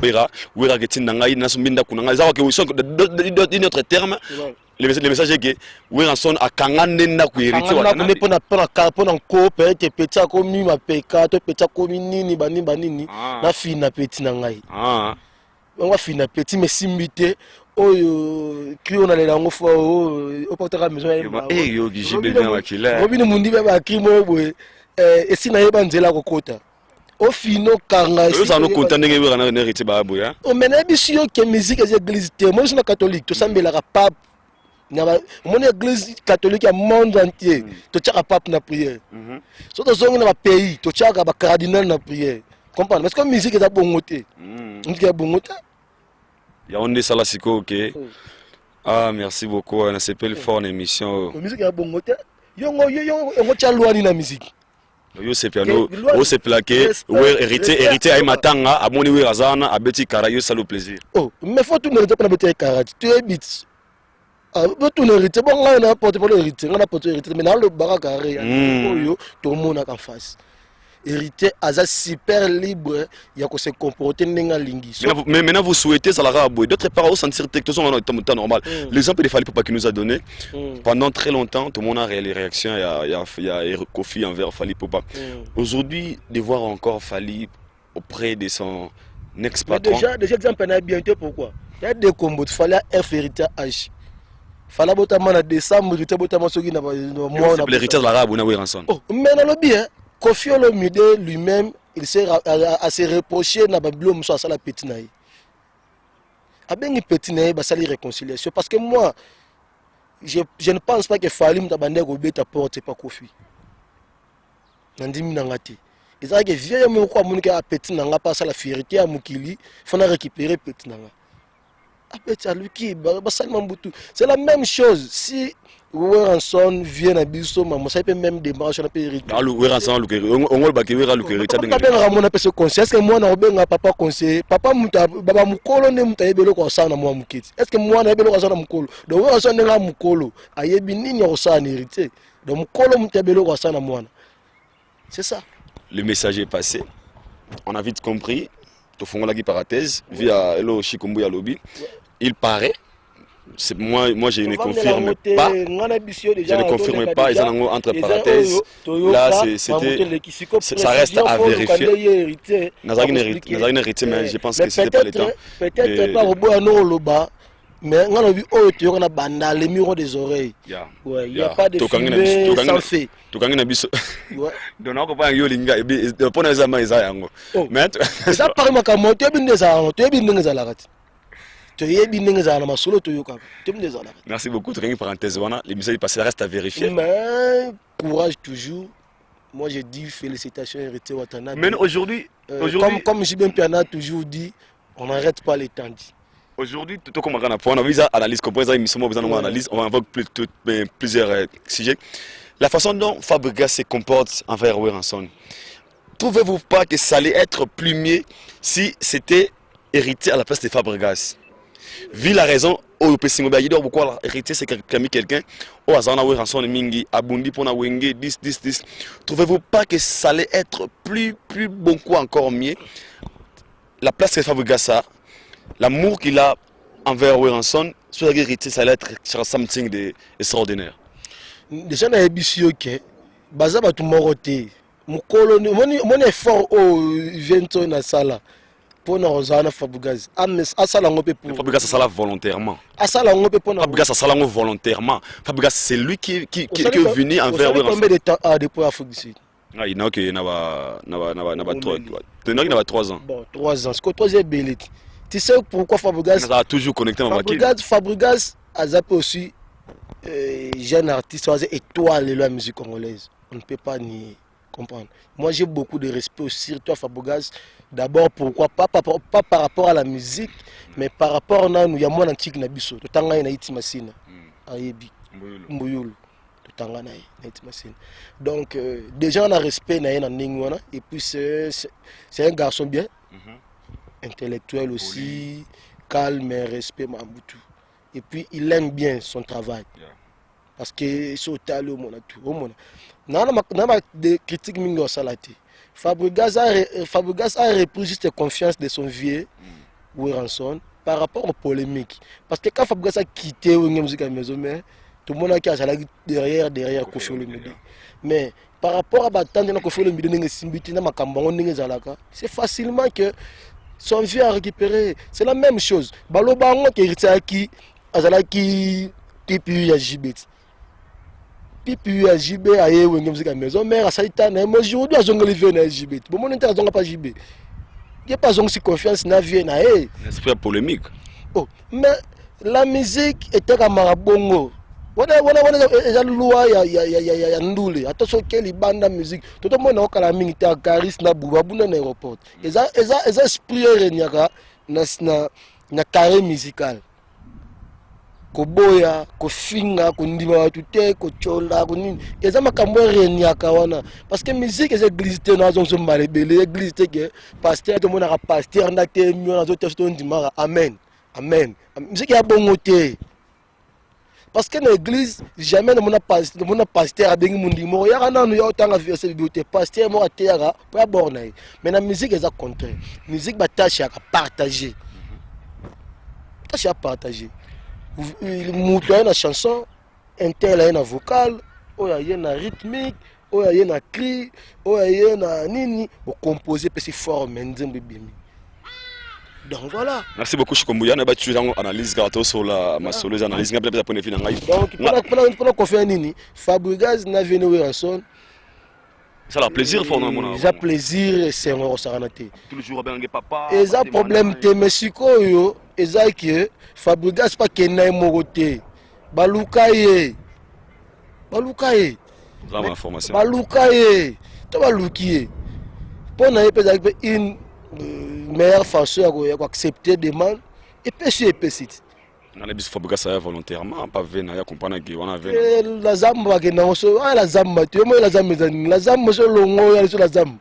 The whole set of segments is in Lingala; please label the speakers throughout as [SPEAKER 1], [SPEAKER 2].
[SPEAKER 1] wera ketin nangai nasumbinda kunanga za ke son d'autre terme le message est que Weranson a kangande na ku héritier
[SPEAKER 2] wa na pona ko peut-être petit comme ma peka to petit comme nini banini na fina petit nangai on va finir petit mais simbité oyo qui on a les langues fo au portera maison
[SPEAKER 1] yo gijibe bien wakila
[SPEAKER 2] robine mundi ba krimo boy et si na yeba nzela kokota au final kanga
[SPEAKER 1] eux ça nous content ndenge wera na héritier ba boya
[SPEAKER 2] o mena bisio que musique des églises te moi je suis catholique to sambela ka pape na mon église catholique à monde entier to tchaka pape na prière so to zonga na pays to tchaka ba cardinal na prière comprendre parce que musique est bongoté musique est bongoté
[SPEAKER 1] ya on est ça là siko OK ah merci beaucoup on a s'appelle fort émission
[SPEAKER 2] musique est bongoté yo tcha loani na musique
[SPEAKER 1] yo c'est piano o c'est plaqué ouais hérité ay matanga amoni we razana abeti kara yo ça le plaisir
[SPEAKER 2] oh mais faut tout ne pas beti kara tu es bit tout ne hérité bon on a porté pour hérité on a porté hérité mais dans le baraka yo tout le monde en face hérité aza super libre il y a que se comporter n'enga lingi
[SPEAKER 1] mais maintenant vous souhaitez ça la rabouer d'autre part au sentir texte en temps normal l'exemple des Fally Poupa qui nous a donné pendant très longtemps tout le monde a les réactions il y a Kofi envers Fally Poupa aujourd'hui de voir encore Fally auprès de son ex-patron
[SPEAKER 2] déjà exemple on a bientôt pourquoi il y a des combos il fallait F hérité H fallait botamana na décembre hérité botamana soki na
[SPEAKER 1] moi on a l'héritage de la rabouna Weranson
[SPEAKER 2] oh mais na lobby hein Kofi Olomide lui-même, il s'est à se reprocher na babilo muso asala petit naï. Abengi petit naï ba sali réconciliation parce que moi je ne pense pas que Fally Mtabande ko beta porte pas Kofi. Nandimi nangati. Ils que vieille me ko amunika a petit nanga pas la fierté à mukili, faut na récupérer petit nanga. Apeti aluki ba sali mambutu. C'est la même chose si Weranson vient à Bisso, mais ça peut même démarcher un peu hérité.
[SPEAKER 1] Ah, Weranson, on va baquer Wera Lukerita.
[SPEAKER 2] On a ce conseil. Est-ce que moi, on a papa conseil? Papa Mouta, Baba Moukolo, ne Mouta Ebelo Kosana, moi Moukit. Est-ce que moi, on a Ebelo Kosana Moukolo? Donc, Weranson n'est pas Moukolo. Ayebini, on s'en hérité. Donc, Moukolo Mouta Ebelo Kosana, moi. C'est ça.
[SPEAKER 1] Le message est passé. On a vite compris. Tout fond la parenthèse via Elo Chikombu ya lobby. Il paraît. Moi je ne confirme pas. Je ne confirme pas. Ils ont entre parenthèses. Là, ça reste à vérifier. Nazarine hérité, mais je pense que c'était pas le temps.
[SPEAKER 2] Peut-être pas au bout mais on a banda les murs des oreilles. Il n'y a pas de fumée sans fait.
[SPEAKER 1] Tu connais biso. Donc on comprend yo linga et pour les amants ils ont. Mais
[SPEAKER 2] ça paraît ma camo tu es bien des armes, tu es bien des alarats.
[SPEAKER 1] Merci beaucoup. Parenthèse, l'émission est passée, reste à vérifier.
[SPEAKER 2] Mais courage toujours. Moi je dis félicitations hérité Watana.
[SPEAKER 1] Mais aujourd'hui,
[SPEAKER 2] comme Jibem Piana a toujours dit, on n'arrête pas les temps.
[SPEAKER 1] Aujourd'hui, tout comme on a visa analyse, on va invoquer plusieurs sujets. La façon dont Fabregas se comporte envers Weranson, trouvez-vous pas que ça allait être plus mieux si c'était hérité à la place de Fabregas? Vu la raison, au Pessingo Bayidor, pourquoi héritier c'est quelqu'un, au Azana Weranson Mingi, Abundi Pona Wenge, 10. Trouvez-vous pas que ça allait être plus bon quoi encore mieux? La place que Fabregas a, l'amour qu'il a envers Weranson, sur la héritier, ça allait être something d'extraordinaire.
[SPEAKER 2] Déjà, on a ébissé que, Bazaba tout moroté, mon effort au vento na sala. Pour nous Fabregas
[SPEAKER 1] Fabregas ça volontairement.
[SPEAKER 2] Fabregas
[SPEAKER 1] ça volontairement. Fabregas c'est lui qui est venu envers
[SPEAKER 2] Weranson. Combien de temps a depuis Afrique du Sud?
[SPEAKER 1] Il y a 3 ans.
[SPEAKER 2] Bon, 3 ans. C'est quoi 3 ans belé? Tu sais pourquoi Fabregas
[SPEAKER 1] a toujours connecté
[SPEAKER 2] Fabregas a zappé aussi jeune artiste, étoile de la musique congolaise. On ne peut pas nier. Comprendre. Moi j'ai beaucoup de respect aussi sur toi Fabregas. D'abord pourquoi pas par rapport à la musique, mais par rapport à nous, il y a moins antique nabiso. Totanga na iti masina. Ayebi. Mbuyulu. Totanga na iti masina. Donc déjà on a respect na yena ningwana et puis c'est un garçon bien, intellectuel aussi, calme et respect Mambutu. Et puis il aime bien son travail. Parce que c'est au talent au monde tout. Non, des critiques mingo salati. Fabregas a repris juste confiance de son vieux Weranson par rapport aux polémiques. Parce que quand Fabregas a quitté la musique à la maison, mais tout le monde a dit derrière Koffi Olomide. Mais par rapport à Batande, Koffi Olomide, c'est facilement que son vieux a récupéré. C'est la même chose. Balobango qui est qui Azalaki TPU à Jibet. TPU à Jibet a eu une musique à la maison, mais à Saïtane, moi aujourd'hui, à Zongolivier à Jibet. Bon, mon intérêt à pas Jibet. Il n'y a pas de confiance dans la vie.
[SPEAKER 1] C'est polémique.
[SPEAKER 2] Oh, mais la musique était à Marabongo. Voilà, la loi, il y a Ndoule. Attention, quelle bande de musique. Tout le monde a la minute à Caris, na Bouba, na aéroport. Et ça, esprit na carré musical. Koboya, kofinga, kondima tuté, kochola, konini. Et ça, ma kambo renyaka wana. Parce que musique, c'est église, na zonzo malebele, église, que pasteur, tout le monde a pasteur, na te mieux, na zote, tout le monde amen, amen. Musique, il y a bon côté. Parce que dans l'église, jamais ne mon pasteur a bien mundi mo ya kana no ya tanga verset bibliothèque pasteur mo atera pour borner. Mais la musique est à contraire. Musique ba tâche à partager. Tâche à partager. Muto na chanson, intel na vocal, o ya na rythmique, o ya na cri, o ya na nini, o composer pe c'est fort nzembe bimi. Donc voilà.
[SPEAKER 1] Merci beaucoup Chikombuya. On a battu une analyse sur la massoleuse analyse.
[SPEAKER 2] Donc pendant qu'on fait nini, Fabregas n'a venu Weranson.
[SPEAKER 1] Ça a plaisir pour nous.
[SPEAKER 2] Ça plaisir c'est un saranate.
[SPEAKER 1] Tous les jours ben papa.
[SPEAKER 2] Et ça problème te Mexico yo, et ça que Fabregas pas kenai moroté. Balukaye.
[SPEAKER 1] Vraiment information.
[SPEAKER 2] Balukaye. To balukiye. Pour na peut une meilleure façon à accepter des demandes et puis c'est
[SPEAKER 1] on a bis Fabregas ça volontairement pas venir ya comprendre que on a
[SPEAKER 2] la zamba que non so la zamba tu moi la zamba so longo ya sur la zamba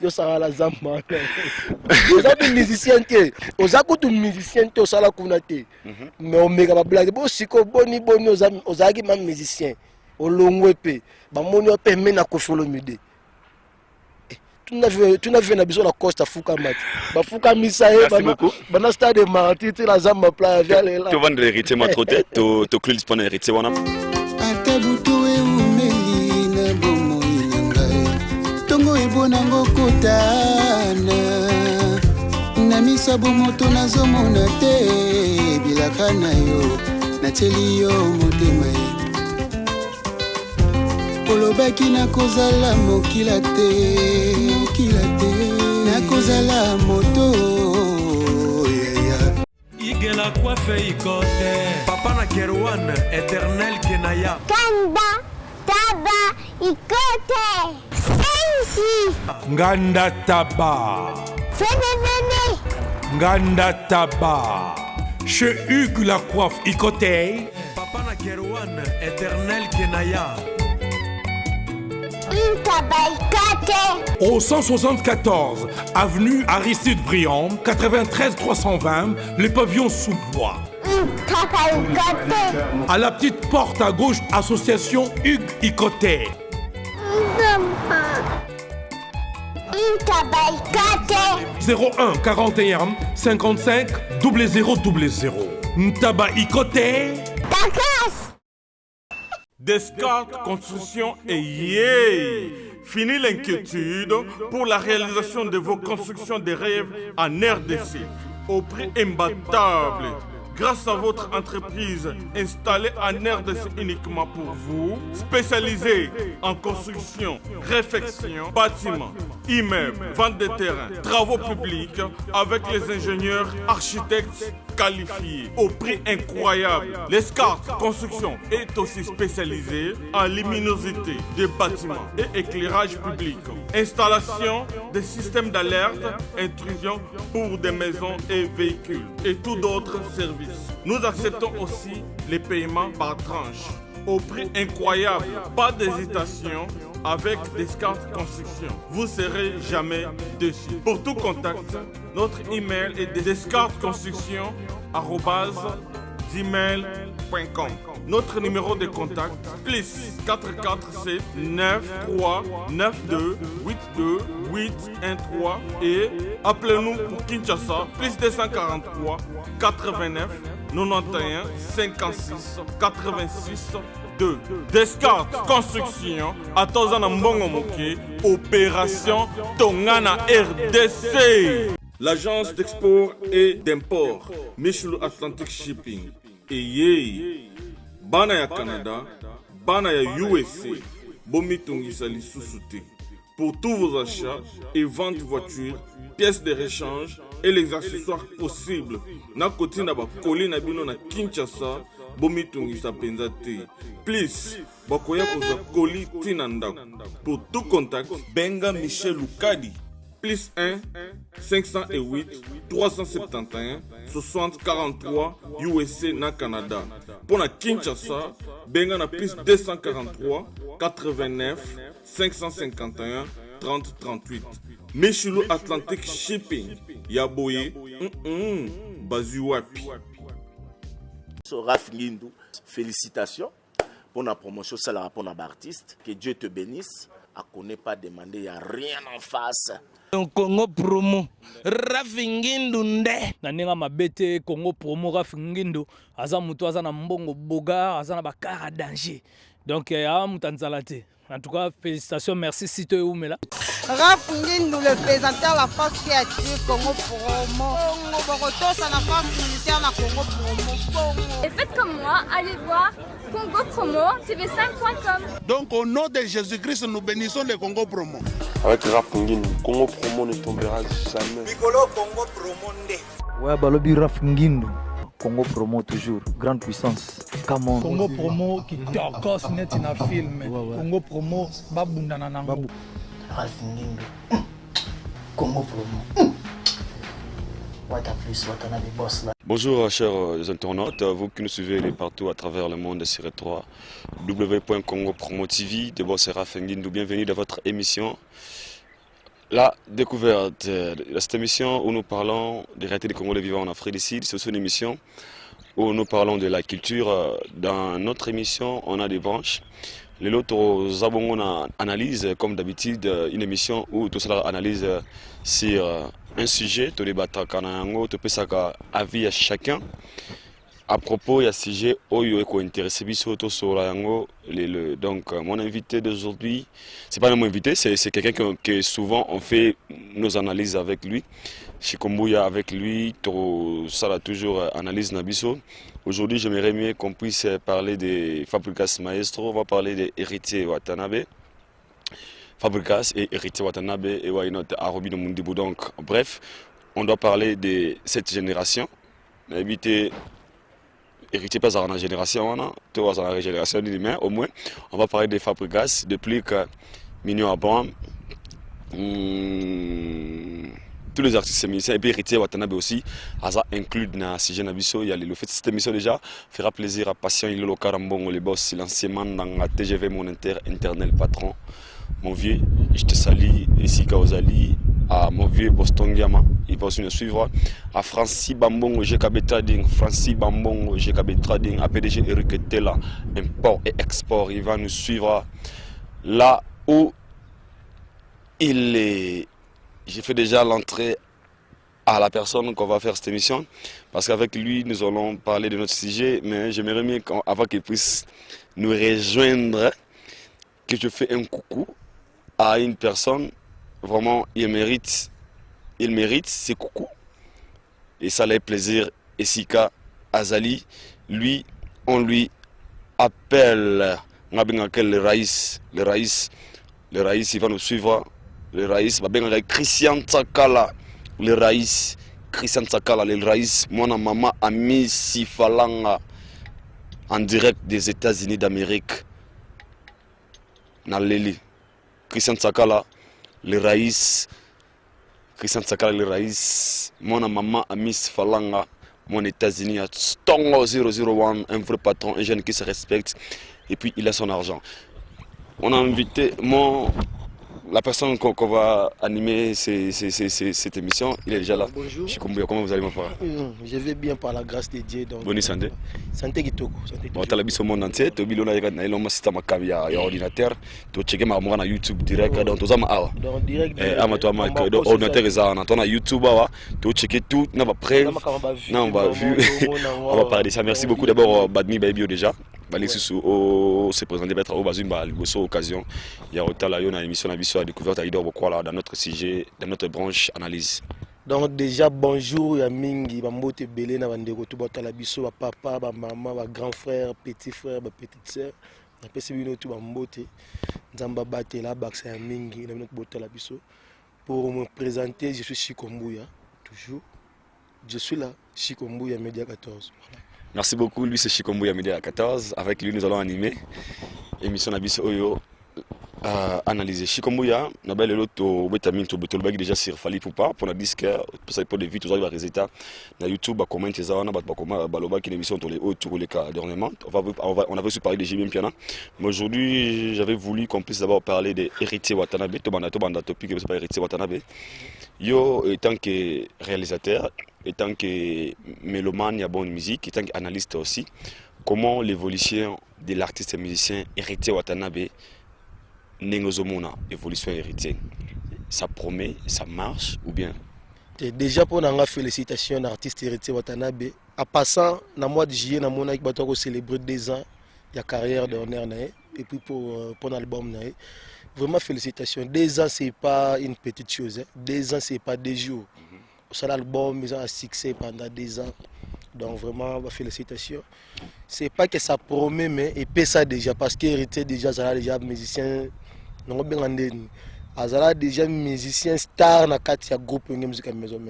[SPEAKER 2] yo ça la zamba les autres musiciens que aux akutu musiciens to sala kunate mais on mega ba blague bo siko boni aux agi même musicien au longo epé ba moni opé mena Koffi Olomide. Tu n'as vu la Costa Fouka Mat. Bafuka Misae, Bana Stade de Marati, la Zamba Playa.
[SPEAKER 1] Tu vas l'héritier, ma trop tête, tu clés disponible héritier.
[SPEAKER 3] Atabuto e umeli na bomo inangai. Tongo e bonango kotana. Na misa bomo to na zomo na te. Bilaka na yo, na teli yo motema. Olobaki na kozala mokila te na kozala moto
[SPEAKER 4] igela coiffe ikote papa na Kerwan éternel kenaya
[SPEAKER 5] Kanda taba ikote sensi
[SPEAKER 4] nganda taba
[SPEAKER 5] fenenene
[SPEAKER 4] nganda taba chez Hugues la coiffe ikote papa na Kerwan éternel kenaya
[SPEAKER 5] Au
[SPEAKER 4] 174 avenue Aristide Briand, 93 320, le pavillon sous bois. À la petite porte à gauche, association Hugues Ikoté. 01 41 55 0000. Ntaba Ikoté. Descartes Construction et yeah! Fini l'inquiétude pour la réalisation de vos constructions de rêves en RDC au prix imbattable. Grâce à votre entreprise installée en RDC uniquement pour vous, spécialisée en construction, réfection, bâtiments, immeubles, vente de terrains, travaux publics avec les ingénieurs architectes qualifiés au prix incroyable. L'escarpe construction est aussi spécialisée en luminosité des bâtiments et éclairage public. Installation des systèmes d'alerte, intrusion pour des maisons et véhicules et tout d'autres services. Nous acceptons aussi les paiements par tranche au prix incroyable. Pas d'hésitation avec Descartes Construction. Vous serez jamais déçus. Pour tout contact, notre email est descartesconstruction@gmail.com. notre numéro de contact, plus 447 93 92 82 813 et appelez-nous pour Kinshasa, plus 243 89 91 56 86 2. Descartes Construction, à Tozana Mbongo Moké, Opération Tongana RDC. L'agence d'export et d'import, Michel Atlantic Shipping. Et bana ya Canada, bana ya USA, Bomitungisa Lissusute. Pour tous vos achats et ventes de voitures, pièces de rechange et les accessoires possibles. Na koti na ba koli na bino na Kinshasa, Bomitungisa Penzate. Please, bakoya koza koli tinanda. Pour tout contact, Benga Michel Lukadi. Plus 1 508 371 60 43 USA na Canada. Pour la Kinshasa, Benga na plus 243 89 551 30 38. Michelo Atlantic Shipping. Yaboye, Bazuapi.
[SPEAKER 6] Raph Ngindou, félicitations pour la promotion, ça la pour l'artiste. Que Dieu te bénisse. À connaît pas demander, il n'y a rien en face.
[SPEAKER 7] Congo promo Rafingindu nde naninga mabete Congo promo Rafingindu aza mutu aza na mbongo boga aza na bakara danger donc ya mutanzala te. En tout cas, félicitations, merci Sito et Oumela.
[SPEAKER 8] Rafingindu, le présentateur la force créative Congo promo. Boroto, ça la force militaire na Congo promo.
[SPEAKER 9] Et faites comme moi, allez voir Congo promo tv5.com.
[SPEAKER 10] Donc au nom de Jésus-Christ, nous bénissons le Congo promo.
[SPEAKER 11] Avec Rafingindu, Congo promo ne tombera jamais.
[SPEAKER 12] Piccolo Congo promo nde.
[SPEAKER 13] Ouais, balobi Rafingindu. Congo promo toujours, grande puissance. Come on.
[SPEAKER 14] Congo promo qui torcos net na film. Congo promo babundana nango.
[SPEAKER 15] Rafingindu. Congo promo.
[SPEAKER 1] Bonjour chers internautes, vous qui nous suivez partout à travers le monde sur 3 w.congo promo TV, de Boss Rafingindu, bienvenue dans votre émission La Découverte. Cette émission où nous parlons des réalités des Congolais vivant en Afrique du Sud, c'est aussi une émission où nous parlons de la culture. Dans notre émission, on a des branches. Les autres Zabongo analyse, comme d'habitude, une émission où tout cela analyse sur un sujet, tout débattre kanango, tout ça avis à chacun. À propos, il y a un sujet où il est intéressé sur la yango. Donc, mon invité d'aujourd'hui, c'est pas mon invité, c'est quelqu'un que souvent on fait nos analyses avec lui. Chez Kombuya avec lui, tout ça a toujours analyse Nabiso. Aujourd'hui, j'aimerais mieux qu'on puisse parler de Fabregas Maestro. On va parler de Héritier Watanabe. Fabregas et Héritier Watanabe et why not Arobino Mundibu. Donc, bref, on doit parler de cette génération. Éviter Héritier pas dans la génération, tout dans la génération mais au moins, on va parler de Fabregas depuis que Mignon Abram. Tous les artistes musiciens et puis Héritier Watanabe aussi, Aza inclus dans ce sujet Nabiso. Il y a le fait de cette émission déjà fera plaisir à Patient Ilolo Karambongo, les boss, l'ancien dans la TGV, mon internel patron. Mon vieux, je te salue, ici Kaozali, à mon vieux Boston Gama, il va aussi nous suivre. À Francis Bambongo, GKB Trading, Francis Bambongo, GKB Trading, à PDG Eric Tela, import et export, il va nous suivre là où il est. J'ai fait déjà l'entrée à la personne qu'on va faire cette émission, parce qu'avec lui, nous allons parler de notre sujet, mais j'aimerais mieux avant qu'il puisse nous rejoindre, que je fais un coucou à une personne, vraiment, il mérite ses coucous, et ça lui fait plaisir. Esika Azali, lui, on lui appelle le Raïs, il va nous suivre. Le Raïs, Christian Tsakala, le Raïs, mon maman Ami Sifalanga, en direct des États-Unis d'Amérique. Naleli, Christian Tsakala, le Raïs, mon maman Ami Sifalanga, mon États-Unis, Stongo 001, un vrai patron, un jeune qui se respecte, et puis il a son argent. On a invité la personne qu'on va animer cette émission, il est déjà là.
[SPEAKER 2] Bonjour.
[SPEAKER 1] Chikombuya, comment vous allez, mon frère?
[SPEAKER 2] Je vais bien par la grâce de Dieu. Donc,
[SPEAKER 1] bonne santé.
[SPEAKER 2] Santé Kitoko.
[SPEAKER 1] Bon, tu as l'habitude au monde entier. Tu as vu le système de ordinateur. Tu as checké ma YouTube direct. Donc, tu as
[SPEAKER 2] direct.
[SPEAKER 1] Ordinateur, tu as YouTube. Tu as checké tout. On va prêt. On va vu. On va parler de ça. Merci beaucoup d'abord, Badmi Baby déjà. Se présenter peut-être au Bazumba, occasion. Il y a autant une émission à découverte à Idor Bokwala dans notre sujet, dans notre branche analyse.
[SPEAKER 2] Donc déjà bonjour ya mingi bambote belé na bandeko to botala biso ba papa ba maman ba grand frère petit frère ba petite sœur na pesi bino to bambote nzamba batela baksa ya mingi na notre botala biso pour me présenter. Je suis Chikombuya toujours, je suis là Chikombuya Média 14. Voilà.
[SPEAKER 1] Merci beaucoup, lui c'est Chikombuya Média 14. Avec lui nous allons animer émission Nabiso Oyo analyser. Chikombuya, nous avons l'autre vitamine to botolbagi déjà sur Fali Poupa pour la disque pour ça pour les vues tous les résultats na YouTube à commenter ça on a pas baloba qui émission sur les autres les cas dernièrement on avait aussi parlé de Jimmy Piana mais aujourd'hui j'avais voulu qu'on puisse d'abord parler des héritiers Watanabe to banda topic c'est pas héritier Watanabe yo étant que réalisateur étant que mélomane, il y a bonne musique, étant qu'analyste aussi, comment l'évolution de l'artiste et musicien héritier Watanabe Nengozomona, évolution héritier, ça promet, ça marche ou bien?
[SPEAKER 2] Déjà pour nous félicitations l'artiste héritier Watanabe. En passant, dans le mois de juillet, nous avons célébré 2 ans de carrière de honneur et puis pour l'album. Vraiment félicitations. 2 ans, ce n'est pas une petite chose. 2 ans, ce n'est pas 2 jours. Sur l'album, ils ont un succès pendant 2 ans. Donc vraiment, félicitations. C'est pas que ça promet, mais il paie ça déjà. Parce qu'héritier déjà, ça a déjà musicien. Non, bien Azala déjà musicien star dans le groupe de musique à maison.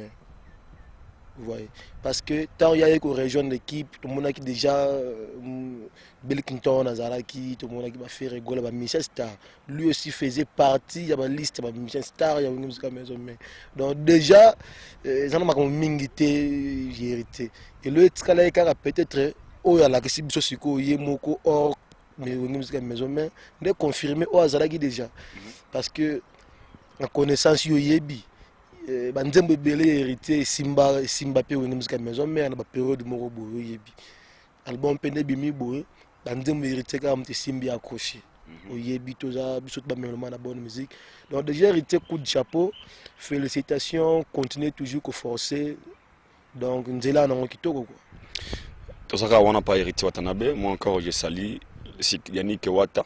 [SPEAKER 2] Vous voyez. Parce que tant il y a une région d'équipe, tout le monde a déjà Bill Clinton, Azala qui, tout le monde a fait rigoler, il musicien star. Lui aussi faisait partie, il y a une liste de musiciens stars, il y a une musique à maison. Donc déjà, ils ont un mingité, j'ai hérité. Et le Tkala peut-être, oh, il y a la question de ce qu'il y a beaucoup or, mais une musique à maison, mais de confirmer, oh, Azala qui déjà. Parce que la connaissance, il y a banzembe belé hérité Simba pe wenge musique maison mais na ba période moko boyo yebi album pende bimi boyo banzembe hérité ka mti Simbi accroché oyebi toza biso ba meloma na bonne musique. Donc déjà hérité coup de chapeau, félicitations, continuez toujours que forcer. Donc nzela na kitoko quoi.
[SPEAKER 1] Tosaka wana pas hérité Watanabe, moi encore je salue Yannick Wata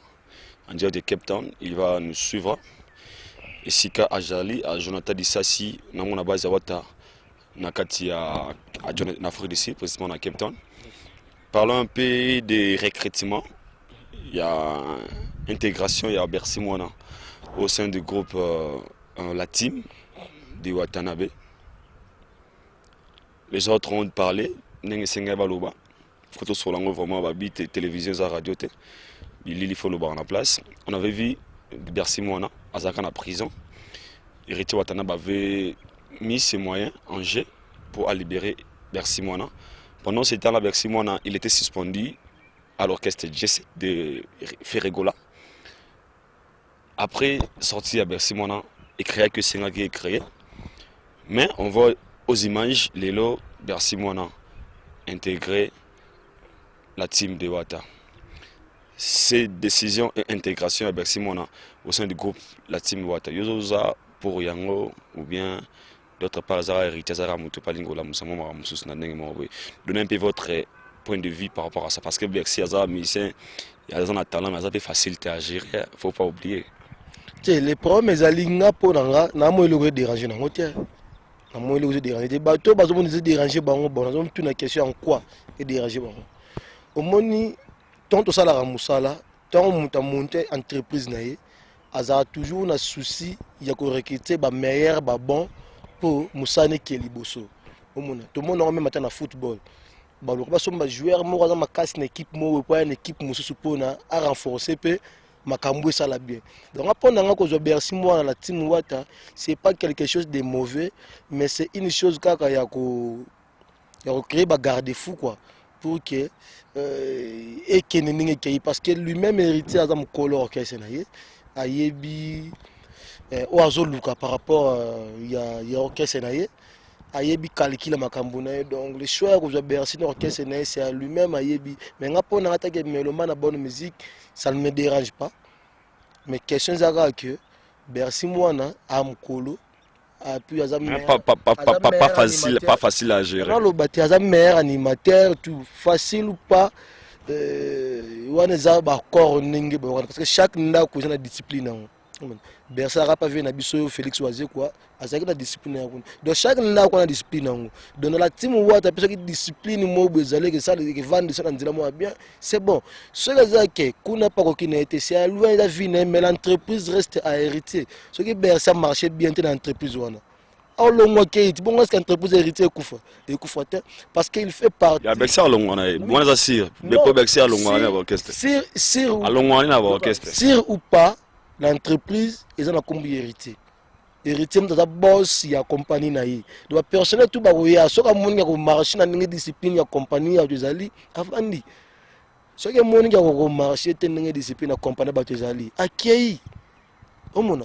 [SPEAKER 1] en direct de Cape Town, il va nous suivre. Et Sika Ajali, à Jonathan Dissassi, dans mon base à Wata, dans Afrique du Sud, précisément à Cape Town. Parlons un peu des recrutements. Il y a intégration, il y a Bercy Moana au sein du groupe La Team de Watanabe. Les autres ont parlé, Nengesenga Baloba, photo sur l'angle vraiment, Babi, télévision, radio, il faut le bar en place. On avait vu Bercy Moana, Azaka en prison. Héritier Watanabe avait mis ses moyens en jeu pour libérer Bercy Moana. Pendant ce temps-là, Bercy Moana, il était suspendu à l'orchestre Jesse de Ferregola. Après, sorti à Bercy Moana, il créait que c'est qui est créé. Mais on voit aux images, Lélo, Bercy Moana, intégrer la team de Wata. Ces décisions et intégration à Bercy Moana au sein du groupe la team Wata. Yozoza pour Yango ou bien d'autre part Zara héritier Zara Mutupalingo la Musamo Maramusus Naneng Morobe. Donnez un peu votre point de vue par rapport à ça parce que Bercy Zara musicien il y a des talents mais ça fait facilité à gérer, faut pas oublier.
[SPEAKER 2] Les problèmes alinga pour nanga na mo le déranger na ngotia. Na mo le déranger des bateaux bazo mo déranger bango bon na tout na question en quoi et déranger bango. Au moni tant tout ça la ramusala tant monta monter entreprise naie azara toujours na souci il y a ko recruter ba meilleur ba bon pour musane keliboso omona tout le monde a même matin na football ba lo ba somba joueur mo za makasi na équipe mo kwa une équipe mususu pona a renforcer pe makambo ça la bien. Donc après on a ko Bercy moi la team Wata c'est pas quelque chose de mauvais mais c'est une chose kaka ya ko créer ba garde-fou quoi pour que et parce que lui-même héritier à mon color orchestre na ye ayebi oyo azoluka par rapport ya orchestre na ye ayebi calcule makambo na ye. Donc le choix ya kozwa Bercy na orchestre na ye c'est à lui-même ayebi. Mais nga mpo nanga taki mélomane na bonne musique ça ne me dérange pas. Mais question ezaka que Bercy mwana amokolo puis
[SPEAKER 1] pas facile à gérer.
[SPEAKER 2] Non, le aza meilleur animateur, tout facile ou pas. On est à corps parce que chaque nda a une discipline. Bercy n'a pas vu na biso Félix Oazé quoi. Azaki na discipline. Donc chaque nda a une discipline. Donc la team où tu as besoin de discipline mo bezalé que ça que vendre ça ndila mo bien, c'est bon. Ce que qu'on n'a pas aucune été c'est loin la vie mais l'entreprise reste à hériter. Ce qui Bercy marché bien dans l'entreprise wana. Au long mois qui est bon, est-ce qu'entreprise héritier Koufa parce qu'il fait partie.
[SPEAKER 1] Il y a Bercy à long mois, moi je sais, mais pas Bercy à long mois à orchestre.
[SPEAKER 2] Sir ou pas, l'entreprise ils ont combien héritier. Héritier de la boss, il y a compagnie naïe. Donc personnel tout baroya, soit comme mon gars marché dans une discipline, il y a compagnie à des alliés, avant dit. Soit que mon gars marché dans une discipline à compagnie à des alliés. Accueilli.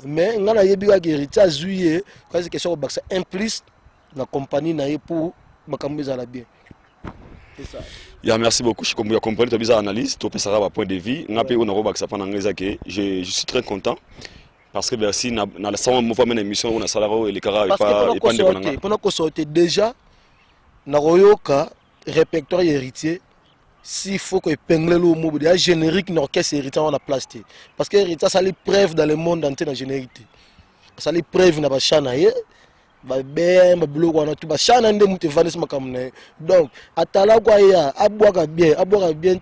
[SPEAKER 2] Mais on a yebi ka héritage juillet quand c'est question baxa implicite la compagnie na pour makambo za la bien. C'est ça.
[SPEAKER 1] Ya merci beaucoup, je comprends ta bizarre analyse, tu peux savoir point de vue. Ngape on a robaxa pendant ngeza que je suis très content parce que Bercy na la sama mo famene émission on a salaro et les cara et pas de
[SPEAKER 2] pendant qu'on sortait déjà na royoka répertoire héritier. S'il faut que épingler le mot de générique n'orchestre héritier on a plasté parce que héritier ça les preuve dans le monde entier dans générité ça les preuve na ba chana ye ba ben ba blog on a tout ba chana ndé muté vanis makamna donc atala kwa ya aboka bien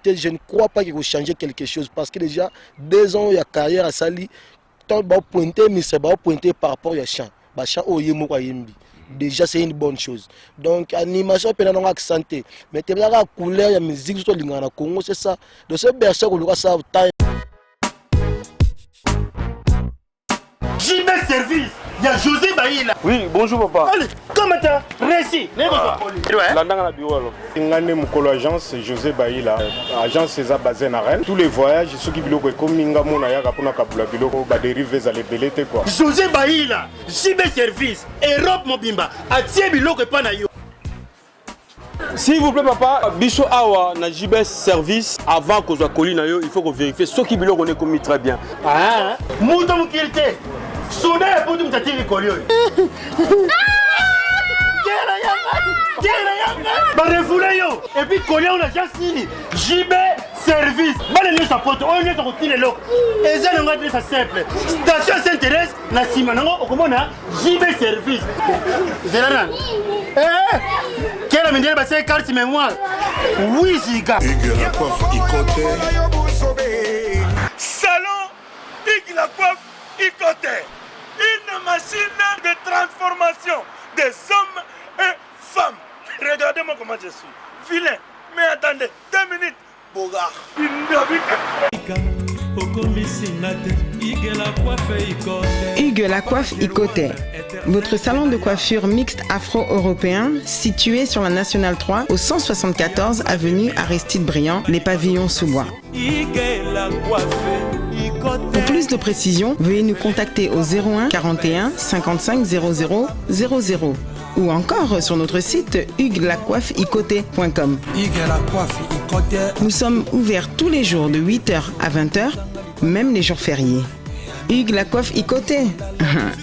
[SPEAKER 2] je ne crois pas qu'il faut changer quelque chose parce que déjà 2 ans ya carrière à sali tant ba pointer mais c'est ba pointer par rapport ya chant ba chant oyemo kwa yembi. Déjà c'est une bonne chose. Donc animation peut non accentuer. Mais tu as la couleur la musique sur le Congo c'est ça. Donc ce berceau qu'on ça time.
[SPEAKER 16] JB Service. Il y a José Baïla.
[SPEAKER 11] Oui, bonjour papa.
[SPEAKER 16] Allez, comment t'as réussi?
[SPEAKER 11] Landanga na bureau alors.
[SPEAKER 17] Ngane mukolo agence José Baïla. Agence César basée na Rennes. Tous les voyages ceux qui biloko comme minga mona ya kapona kabula biloko ba dériver za lebelete quoi.
[SPEAKER 16] José Baïla, JB Service, Europe Mobimba, atie biloko pa na yo.
[SPEAKER 11] S'il vous plaît papa, biso awa na JB Service avant que soit colis na yo, il faut qu'on vérifie ceux qui biloko on est commis très bien.
[SPEAKER 16] Ah, muto mukirite. Soudain pour nous t'attirer collier. Bah refoulez yo. Et puis collier on a déjà signé. JB Service. Bah les sa pote, on est sur le lot. Et ça on va dire ça simple. Station s'intéresse na simanango au comment na JB Service. Zélanan. Quelle amène bah c'est carte mémoire. Oui ziga.
[SPEAKER 10] La coiffe Icoté.
[SPEAKER 12] Salon la coiffe Icoté. Une machine de transformation des hommes et femmes. Regardez-moi comment je suis. Vilain. Mais attendez, 2 minutes. Bogart.
[SPEAKER 18] Hugues la coiffe Icoté. Votre salon de coiffure mixte afro-européen situé sur la Nationale 3 au 174 avenue Aristide Briand, les pavillons sous bois. Pour plus de précisions, veuillez nous contacter au 01 41 55 00 00 ou encore sur notre site huguelacoiffeicoté.com. Nous sommes ouverts tous les jours de 8h à 20h, même les jours fériés. Hugues la coiffe Icoté,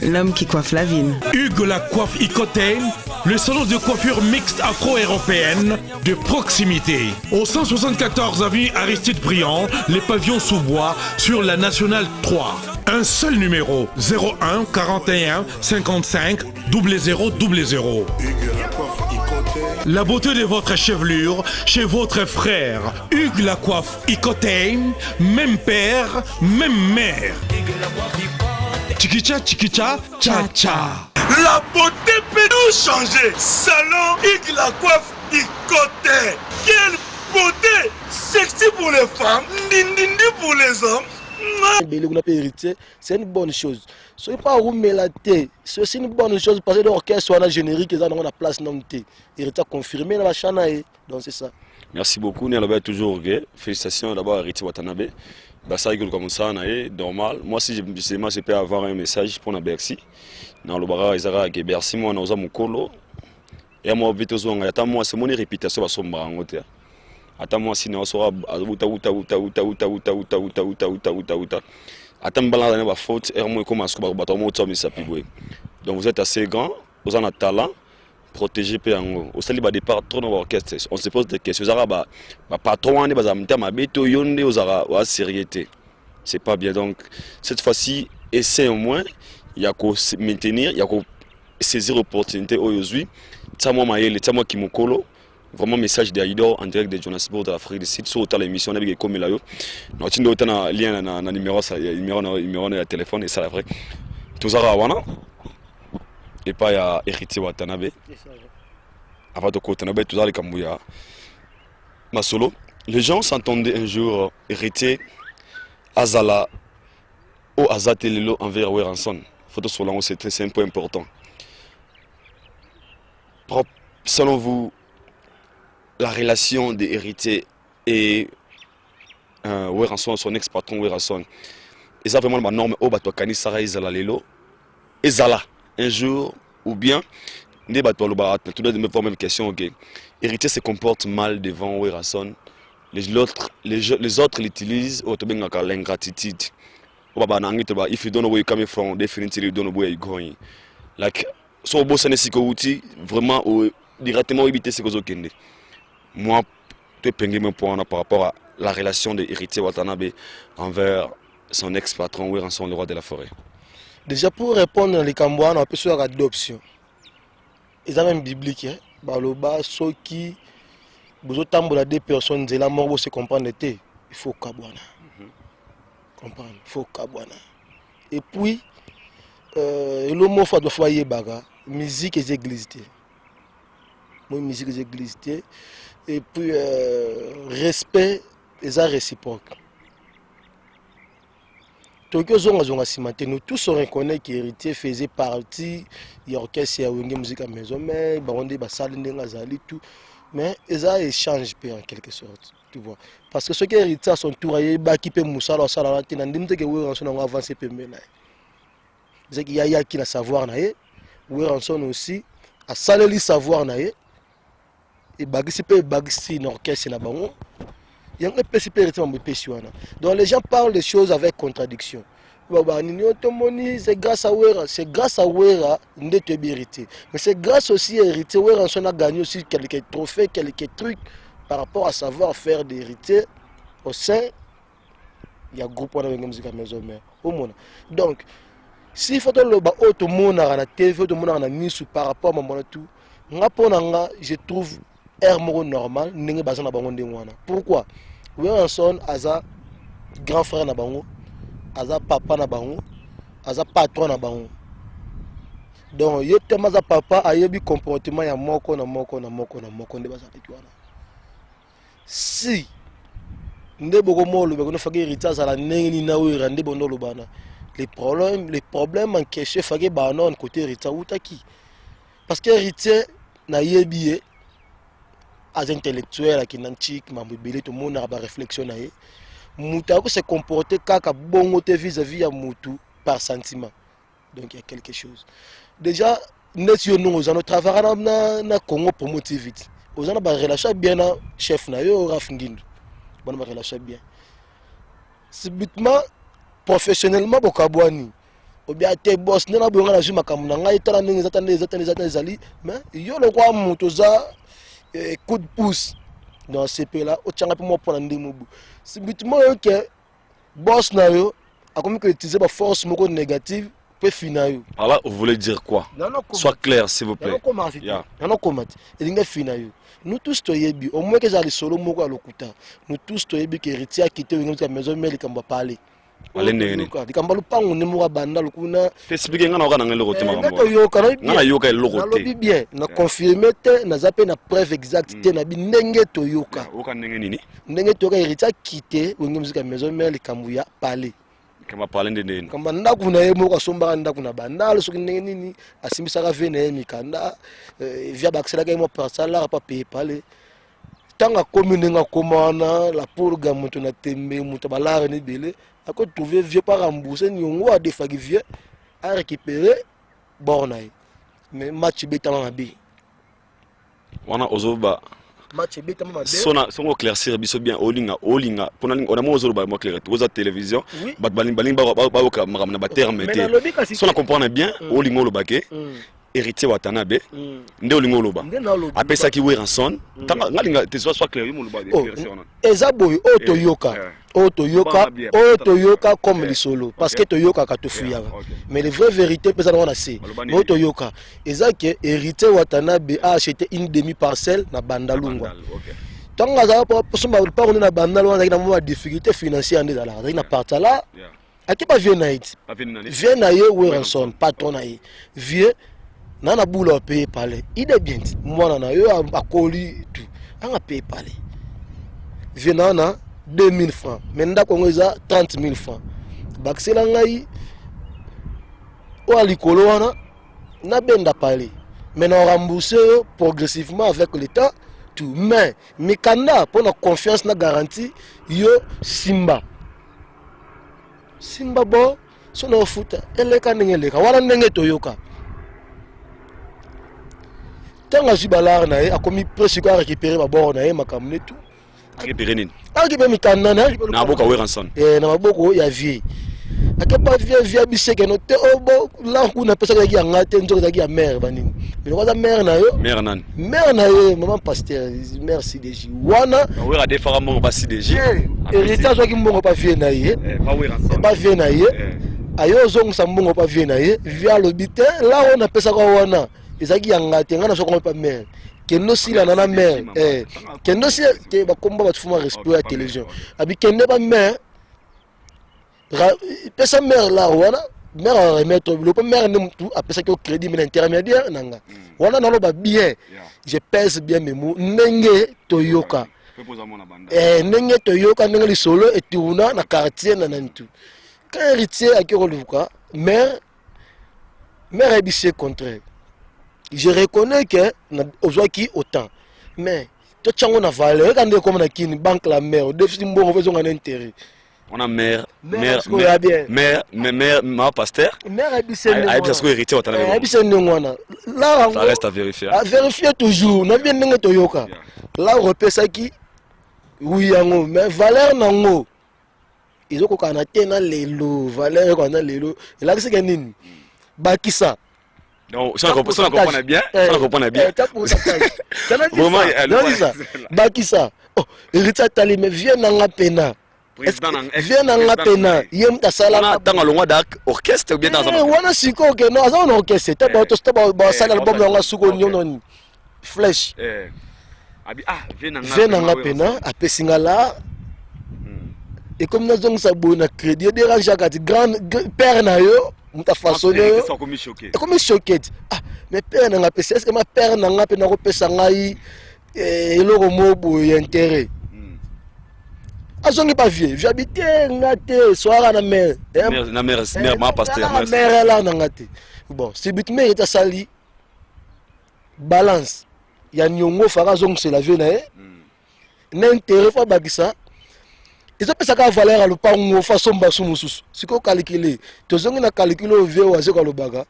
[SPEAKER 18] l'homme qui coiffe la ville.
[SPEAKER 19] Hugues la coiffe Icoté, le salon de coiffure mixte afro-européenne de proximité. Au 174 avenue Aristide Briand, les pavillons sous bois sur la Nationale 3. Un seul numéro, 01 41 55 00 00. La beauté de votre chevelure chez votre frère. Hugues la coiffe Icoté, même père, même mère. Chikicha, chikicha, cha cha.
[SPEAKER 12] La beauté peut nous changer. Salon Hugues la coiffe Icoté. Quelle beauté! Sexy pour les femmes, dindindi pour les hommes.
[SPEAKER 2] C'est une bonne chose. Ce n'est pas mélaté. C'est aussi une bonne chose parce que l'orchestre soit générique et dans la place non té. Il est confirmé dans la chaîne. Donc c'est ça.
[SPEAKER 1] Merci beaucoup. Nous allons toujours. Félicitations d'abord à Riti Watanabe. bah ça rigole comme ça, normal. Moi si je peux avoir un message pour la Bercy, dans le barrage Isara qui Bercy moi nous avons colo et moi vite zo nga ta moi c'est mon réputation ba somba ngote. Ata moi si nous sera uta. Ata mbala na ba faute et moi comment est-ce que ba to mo tsomi sapibwe. Donc vous êtes assez grand, vous avez un talent protégé Péango. Au sali ba départ trop dans l'orchestre. On se pose des questions. Zara ba patron ne ba zamta ma beto yonde aux ara wa sérieuxité. C'est pas bien. Donc cette fois-ci, essaie au moins il y a qu'à maintenir, il y a qu'à saisir l'opportunité aujourd'hui. Ça moi maïle, ça moi qui me colo. Vraiment message d'Aïdor en direct de Johannesburg de l'Afrique du Sud sur l'émission avec comme là yo. Non tu n'as pas lien na numéro ça numéro de téléphone et ça la vrai. Tout ça wana. Et pas ya héritier Watanabe. Avant de Watanabe tout ça les Kambuya. Ma solo. Les gens s'entendaient un jour héritier Azala ou Azatelelo envers Weranson. Photo sur l'angle c'est un point important. Selon vous, la relation des héritiers et Weranson, son ex-patron Weranson, est ça vraiment la norme au Batouakani Sarah Izala Lelo Ezala un jour ou bien ne Batoualoba, tout le monde me pose la même question. Ok, héritier se comporte mal devant Weranson, les autres l'utilisent au Tobengaka l'ingratitude. If you don't know where you're coming from, definitely you don't know where you're going. Like, so boss ne vraiment directement éviter ce que vous avez. Moi, tu peux mon point par rapport à la relation de héritier Watanabe envers son ex-patron Weranson, le roi de la forêt.
[SPEAKER 2] Déjà pour répondre à les Cambouans, on peut sur l'adoption. Ils ont même biblique, hein. Baloba, Soki, vous avez deux personnes, de la mort, se comprendre, il faut Kabouana. Comprendre, il faut Kabouana. Et puis, le mot faut foyer baga, musique et église. Moi, musique et église. Et puis, respect et ça réciproque. Nous tous on reconnaît qu'héritier faisait partie de l'orchestre et de la musique à maison, mais tout. Mais ils ont échangé en quelque sorte. Tu vois. Parce que ceux qui héritent à son tour, ils ont Moussa, ils ont avancé. Il y a qui a savoir, Weranson aussi, a salé savoir, et bagisi une orchestre. Donc les gens parlent des choses avec contradiction. C'est grâce à Wera, mais c'est grâce aussi à héritier. Weranson a gagné aussi quelques trophées, quelques trucs par rapport à savoir faire des héritiers au sein. Il y a un groupe de musique à maison. Donc, s'il faut que tout le monde a la TV, tout le monde a mis par rapport à mon tout, je trouve normal. Pourquoi? Weranson a grand frère na bango, a papa na bango, a patron na bango. Donc il y a papa a eu comportement ya moko na moko de basa petwana. Si ndebo mo lo bekono faki héritage à la nengi na wera ndebo ndo lo bana. Les problèmes en question faki ba non côté héritage utaki. Parce que héritier na yebié as intellectuels qui n'antique mambibili tout le monde a réflexion naé muta ko se comporter kaka bongo te vis-à-vis à mutu par sentiment. Donc il y a quelque chose déjà nous on travaille na Congo pour motiver aux ana ba relation bien na chef na yo Rafingindu bon ba relation bien subitement professionnellement bokabwani ou bien te boss na bonga na juma kamuna ngai tala ndenge zatane mais yo le kwa mutu za coup de pouce dans ces pays-là, au tchanga pour moi pour l'année mobu. C'est bêtement que boss na yo a comme que utiliser la force moko négative peut finir.
[SPEAKER 1] Alors vous voulez dire quoi? Sois clair s'il vous plaît.
[SPEAKER 2] Non comment? Et dingue finir. Nous tous toyebi au moins que j'ai les solo moko à l'okuta. Nous tous toyebi que héritier a quitté une maison mais il kamba parler. Il kamba lupango ne moka banda lukuna.
[SPEAKER 1] T'expliquer ngana okana ngelo kotima
[SPEAKER 2] mambo. Ngana
[SPEAKER 1] yoka lokote.
[SPEAKER 2] Na bien, na confirmer te na zape na preuve exacte na bi ndenge to yoka.
[SPEAKER 1] Oka ndenge nini?
[SPEAKER 2] Ndenge to ka héritier quitté une musique à maison mais il kambuya parler.
[SPEAKER 1] Kama parler ndenge.
[SPEAKER 2] Kamba ndaku na yemo ka somba ndaku na banda soki ndenge nini asimisaka vene mikanda via baxela ka mo par salaire pas payer parler. tant à commune komana la purga mutu na tembe mutu balare ni belé à quoi trouver vieux par rembourser nyongo a défagi vieux à récupérer bornaï mais match betama bi
[SPEAKER 1] wana ozoba
[SPEAKER 2] match betama bi
[SPEAKER 1] sona songo éclaircir biso bien olinga pona on a mo ozoba mo clair oza télévision bat baling ba ka makamna ba terme té sona comprendre bien olinga lo baké héritier Watanabe nde olingo loba apesa ki Weranson tanga ngalinga te soit clair mo loba
[SPEAKER 2] ezaboy otoyoka comme les solo parce que toyoka ka tofuya mais les vraies vérités pesa na wana c'est otoyoka ezake héritier Watanabe a acheté une demi parcelle na Bandalungwa tanga za pa soma pa on na Bandalungwa na mo difficulté financière ndeza la na parta là aki pa vieux naït vieux naïe Weranson patron naïe vieux nana boulot payer parler il est bien moi na yo akoli tout anga payer parler venana 2000 francs mais ndako ngoza 30 000 francs baksela ngai o alikolo wana na benda parler mais na rembourser progressivement avec l'état tout mais mikanda pour na confiance na garantie yo simba bon sono futa eleka ngeleka wala ndenge toyoka tant à Zibalar nae a commis presque à récupérer ma borne nae makamne tout
[SPEAKER 1] récupérer nini
[SPEAKER 2] récupérer mi kanana
[SPEAKER 1] na boka Weranson
[SPEAKER 2] na maboko ya vie akepa vie biseke no te obo la ku na pesa ki ngate nzo ki ya mère banini mais ko za mère na yo
[SPEAKER 1] mère nan
[SPEAKER 2] mère na yo maman pasteur merci DG wana
[SPEAKER 1] we ra defara mo ba CDG
[SPEAKER 2] héritage wa ki mbongo pa vie na ye pas vie na ye ayo zongo sa mbongo pa vie na ye via l'obité là on a pesa ko wana ezaki yanga te ngana soko pa mère kendo sila na mère kendo si te ba komba ba tfuma respect à télévision abi kende ba mère pesa mère là wana mère remettre le pas mère ne tout a pesa ko crédit mais intermédiaire nanga wana na lo ba bien je pèse bien mes mots ndenge toyoka ndenge toyoka ndenge li solo et tourna na quartier na nantu quand héritier a ki relevuka mère est bissé contraire. Je reconnais que aujourd'hui autant mais tout chango na valeur quand on comme na kini banque la mère déficit bon faisons un intérêt
[SPEAKER 1] on a mère ma pasteur
[SPEAKER 2] mère abissé
[SPEAKER 1] parce que héritier Watanabe
[SPEAKER 2] abissé ngwana là
[SPEAKER 1] ça reste à vérifier
[SPEAKER 2] toujours na bien ndenge toyoka là repesa ki oui yango mais valeur nango izoko kana tena lelo valeur kana lelo et là c'est que nini bakisa.
[SPEAKER 1] Donc, ça comprend bien. Ça comprend bien.
[SPEAKER 2] Vraiment, Bakisa. Oh, héritier Tali, mais viens dans la pena. Viens dans la pena. Yem ta sala.
[SPEAKER 1] Dans le loin d'arc orchestre ou bien dans un.
[SPEAKER 2] Wana siko que non, ça on orchestre. T'as pas tout, t'as pas ça l'album dans la suko nyon flèche. Viens dans la pena. Après singala. Et comme nous avons ça bon crédit, dérange à grand père na yo. Muta façonné comme choqué ah mais père n'a pas est-ce que ma père n'a pas na ko pesa ngai eloko mobo intérêt azongi pas vieux j'habite ngate soara na mère
[SPEAKER 1] ma pasteur
[SPEAKER 2] mère là na ngate bon c'est but mais eta sali balance ya nyongo fara zong c'est la vie na intérêt fa bakisa. Ils ont pensé qu'à valeur à l'opango façon bassou mususu. Si qu'on calcule, tous on a calculé au vieux oiseau comme le baga.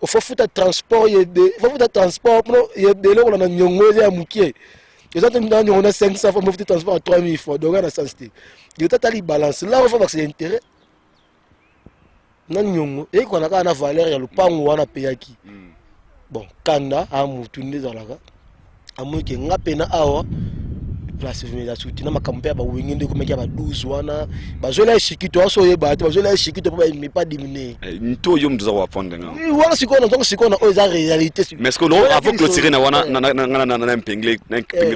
[SPEAKER 2] Il faut foutre transport, il faut foutre transport, il y a des lots on a nyongo et amoukié. Ils ont on a 500 fois foutre transport à 3000 fois. Donc on a sensité. Il y a tali balance. Là on va voir que c'est intérêt. Non nyongo et qu'on a qu'à la valeur à l'opango on a payé qui. Bon, kanda a moutourné dans la gare. À moins qu'il n'y ait pas awa. Place venir soutenir na makampe ba wengende ko mekia ba 12 wana bazola shikito aso yeba ati bazola shikito mais pas diminuer
[SPEAKER 1] nto yo mduza wa ponde nga
[SPEAKER 2] wala sikona o za réalité
[SPEAKER 1] mais est-ce que non avant que tirer na wana na mpingle